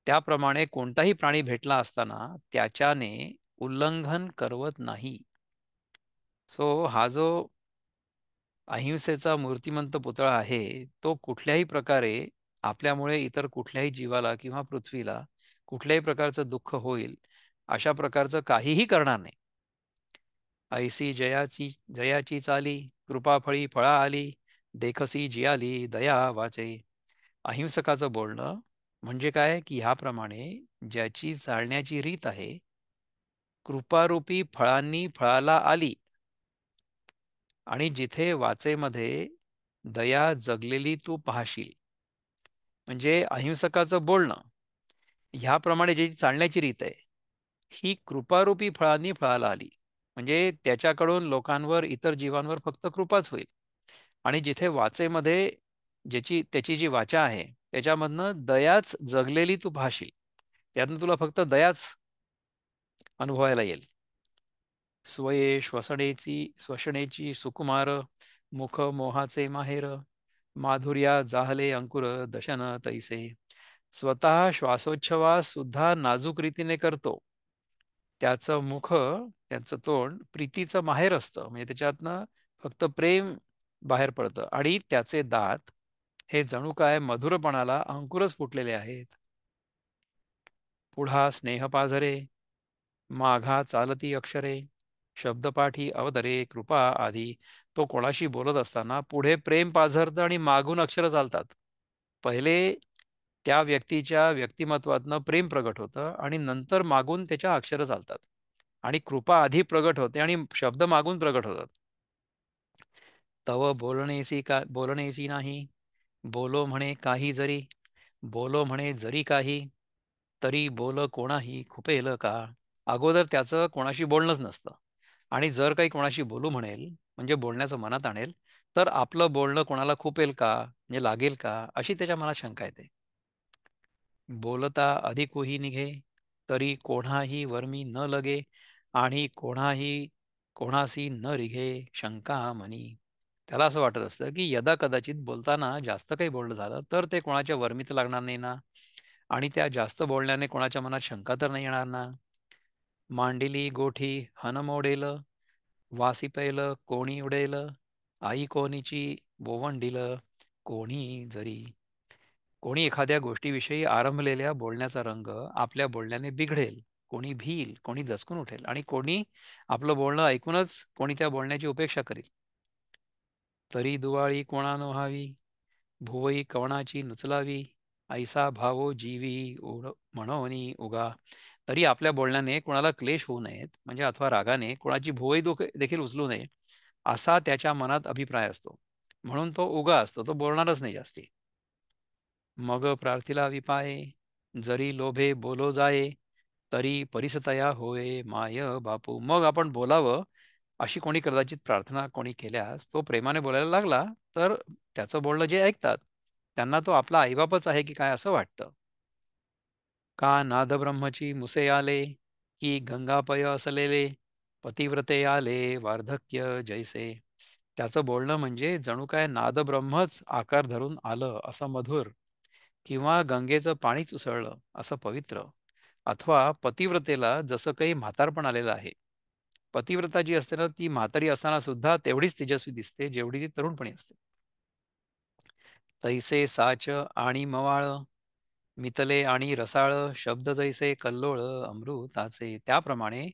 Speaker 1: त्याप्रमाणे कोणताही प्राणी भेटला असताना त्याच्याने उल्लंघन करवत नाही. सो हा जो अहिंसेचा मूर्तिमंत पुतळा आहे, तो कुठल्याही प्रकारे आपल्यामुळे इतर कुठल्याही जीवाला किंवा पृथ्वीला कुठल्याही प्रकारचं दुःख होईल अशा प्रकारचं काहीही करणार नाही. ऐसी जयाची जयाची चाली, कृपाफळी फळा आली, देखसी जियाली दया वाचे. अहिंसकाचं बोलणं म्हणजे काय की ह्याप्रमाणे ज्याची चालण्याची रीत आहे, कृपारूपी फळांनी फळाला आली, आणि जिथे वाचेमध्ये दया जगलेली तू पाहशील. म्हणजे अहिंसकाचं बोलणं ह्याप्रमाणे जी चालण्याची रीत आहे, ही कृपारूपी फळांनी फळाला आली. म्हणजे त्याच्याकडून लोकांवर इतर जीवांवर फक्त कृपाच होईल. आणि जिथे वाचेमध्ये त्याची जी वाचा आहे त्याच्यामधनं दयाच जगलेली तू पाहशील. त्यातनं तुला फक्त दयाच अनुभवायला येईल. स्वये श्वसनेची सुकुमार, मुख मोहाचे माहेर, माधुर्या जाहले अंकुर दशन तैसे. स्वतः श्वासोच्छवास सुद्धा नाजूक रीतीने करतो. त्याचं मुख, त्याचं तोंड प्रीतीचं माहेर असतं, म्हणजे त्याच्यातनं फक्त प्रेम बाहेर पडतं. आणि त्याचे दात हे जणू काय मधुरपणाला अंकुरच फुटलेले आहेत. पुढा स्नेह पाझरे, माघा चालती अक्षरे, शब्दपाठी अवतरे कृपा आधी. तो कोणाशी बोलत असताना पुढे प्रेम पाझरतं आणि मागून अक्षर चालतात. पहिले त्या व्यक्तीच्या व्यक्तिमत्वातनं प्रेम प्रगट होतं आणि नंतर मागून त्याच्या अक्षर चालतात. आणि कृपा आधी प्रगट होते आणि शब्द मागून प्रगट होतात. तव बोलणेसी नाही, बोलो म्हणे काही जरी, बोलो म्हणे जरी काही, तरी बोल कोणाही खुपेल का. अगोदर त्याचं कोणाशी बोलणंच नसतं, आणि जर काही कोणाशी बोलू म्हणेल म्हणजे बोलण्याचं मनात आणेल, तर आपलं बोलणं कोणाला खुपेल का, म्हणजे लागेल का, अशी त्याच्या मनात शंका येते. बोलता अधिकही निघे, तरी कोणाही वर्मी न लगे, आणि कोणासी न रिघे शंका मनी. त्याला असं वाटत असतं की यदा कदाचित बोलताना जास्त काही बोलणं झालं तर ते कोणाच्या वर्मीत लागणार नाही ना, आणि त्या जास्त बोलण्याने कोणाच्या मनात शंका तर नाही येणार ना. मांडिली गोठी हन मोडेल, वासी पैल कोणी उडेल, आई कोणीची बोवंडील कोणी जरी. कोणी एखाद्या गोष्टीविषयी आरंभलेल्या बोलण्याचा रंग आपल्या बोलण्याने बिघडेल, कोणी भिईल, कोणी दचकून उठेल, आणि कोणी आपलं बोलणं ऐकूनच कोणी त्या बोलण्याची उपेक्षा करेल. तरी दुवाळी कोणा न व्हावी, भुवई कवणाची नुचलावी, ऐसा भावो जीवी म्हणोनी उगा. तरी आपल्या बोलण्याने कोणाला क्लेश होऊ नयेत, म्हणजे अथवा रागाने कोणाची भुवई देखील उचलू नये, असा त्याच्या मनात अभिप्राय असतो. म्हणून तो उगा असतो, तो बोलणारच नाही जास्ती. मग प्रार्थिला विपाये, जरी लोभे बोलो जाये, तरी परिसतया होय माय बापू. मग आपण बोलावं अशी कोणी कदाचित प्रार्थना कोणी केल्यास तो प्रेमाने बोलायला लागला, तर त्याचं बोलणं जे ऐकतात त्यांना तो आपला आईबापच आहे की काय असं वाटतं. का नादब्रह्मची मुसे आले, की गंगापय असलेले, पतिव्रते आले वार्धक्य जैसे. त्याचं बोलणं म्हणजे जणू काय नादब्रह्मच आकार धरून आलं असं मधुर, किंवा गंगेचं पाणीच उसळलं असं पवित्र, अथवा पतिव्रतेला जसं काही म्हातारपण आलेलं आहे. पतिव्रता जी असते ना ती म्हातारी असताना सुद्धा तेवढीच तेजस्वी दिसते जेवढी ती तरुणपणी असते. तैसे साच आणि मवाळ, मितले आणि रसाळ, शब्द जैसे कल्लोळ अमृताचे. त्याप्रमाणे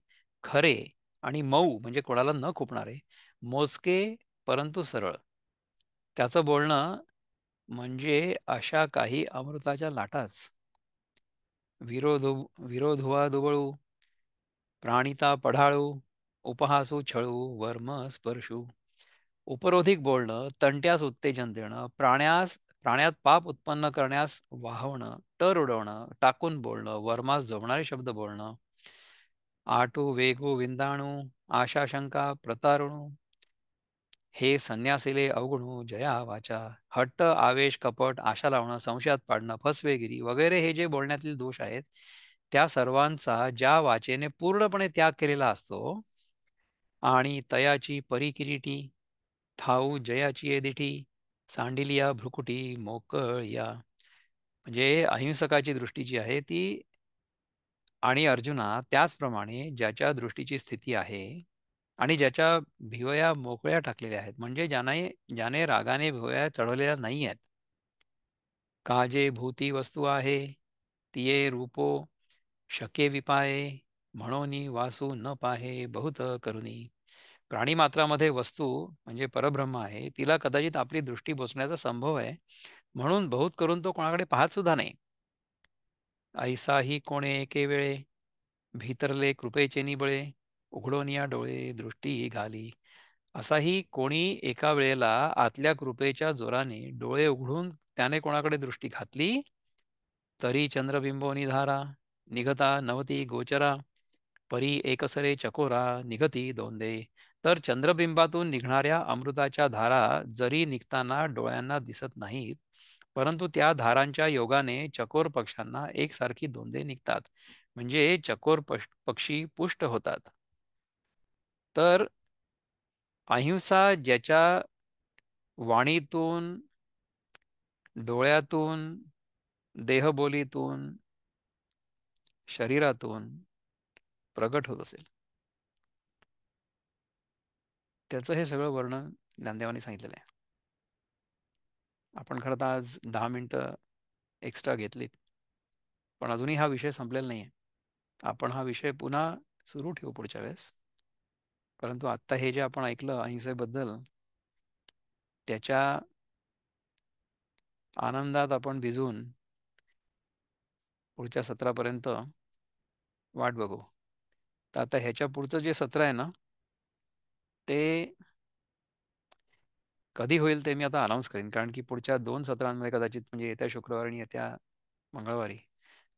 Speaker 1: खरे आणि मऊ म्हणजे कोणाला न खुपणारे, मोजके परंतु सरळ त्याचं बोलणं म्हणजे अशा काही अमृताच्या लाटाच विरोध विरोधुवा दुबळू प्राणिता पढाळू उपहासू छळू वर्म स्पर्शू उपरोधिक बोलणं तंट्यास उत्तेजन देणं प्राण्यात पाप उत्पन्न करण्यास वाहवणं टर उडवणं टाकून बोलणं वर्मास जोडणारे शब्द बोलणं आटू वेगू विंदाणू आशाशंका प्रतारणू हे संन्यासिले अवगुणू जया वाचा हट्ट आवेश कपट आशा लावणं संशयात पाडणं फसवेगिरी वगैरे हे जे बोलण्यातील दोष आहेत त्या सर्वांचा ज्या वाचेने पूर्णपणे त्याग केलेला असतो आणि तयाची परिकिरीटी थाऊ जयाची एदिठी सांडिलिया भ्रुकुटी मोकळ या म्हणजे अहिंसकाची दृष्टी जी आहे ती आणि अर्जुना त्याचप्रमाणे ज्याच्या दृष्टीची स्थिती आहे आणि ज्याच्या भिवया मोकळ्या टाकलेल्या आहेत म्हणजे ज्याने रागाने भिवया चढवलेल्या नाही आहेत काजे भूती वस्तू आहे तिये रूपो शके विपाये म्हणोनी वासू न पाहे बहुत करुणी प्राणीमात्रामध्ये वस्तू म्हणजे परब्रह्म आहे तिला कदाचित आपली दृष्टी बसण्याचा संभव आहे म्हणून बहुत करून तो कोणाकडे पाहत सुद्धा नाही ऐसाही कोणे एके वेळे भीतरले कृपेचे निबळे उघडोनिया डोळे दृष्टी घाली असाही कोणी एका वेळेला आतल्या कृपेच्या जोराने डोळे उघडून त्याने कोणाकडे दृष्टी घातली तरी चंद्रबिंबो निधारा निघता नवती गोचरा परी एकसरे चकोरा निघती दोंदे तर चंद्रबिंबातून निघणाऱ्या अमृताच्या धारा जरी निघताना डोळ्यांना दिसत नाहीत परंतु त्या धारांच्या योगाने चकोर पक्ष्यांना एकसारखी दोंदे निघतात म्हणजे चकोर पक्षी पुष्ट होतात तर अहिंसा ज्याच्या वाणीतून डोळ्यातून देहबोलीतून शरीरातून प्रगट होत असेल त्याचं हे सगळं वर्णन ज्ञानदेवाने सांगितलेलं आहे आपण खरं तर आज 10 मिनिटं एक्स्ट्रा घेतलीत पण अजूनही हा विषय संपलेला नाही आहे आपण हा विषय पुन्हा सुरू ठेवू पुढच्या वेळेस परंतु आत्ता हे जे आपण ऐकलं अहिंसेबद्दल त्याच्या आनंदात आपण भिजून पुढच्या सत्रापर्यंत वाट बघू तर आता ह्याच्या पुढचं जे सत्र आहे ना ते कधी होईल ते मी आता अनाऊन्स करीन कारण की पुढच्या 2 सत्रांमध्ये कदाचित म्हणजे येत्या शुक्रवारी आणि येत्या मंगळवारी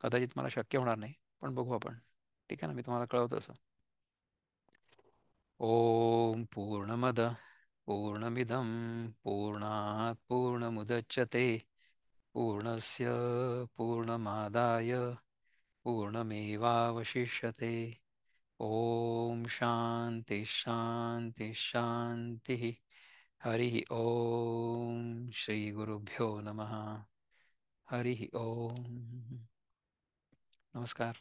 Speaker 1: कदाचित मला शक्य होणार नाही पण बघू आपण ठीक आहे ना मी तुम्हाला कळवतो असं ओम पूर्णमद पूर्णमिदं पूर्णात् पूर्णमुदच्यते पूर्णस्य पूर्णमादाय पूर्णमेवावशिष्यते ओम शांती शांती शांती हरि ओम श्री गुरुभ्यो नमः हरि ओम नमस्कार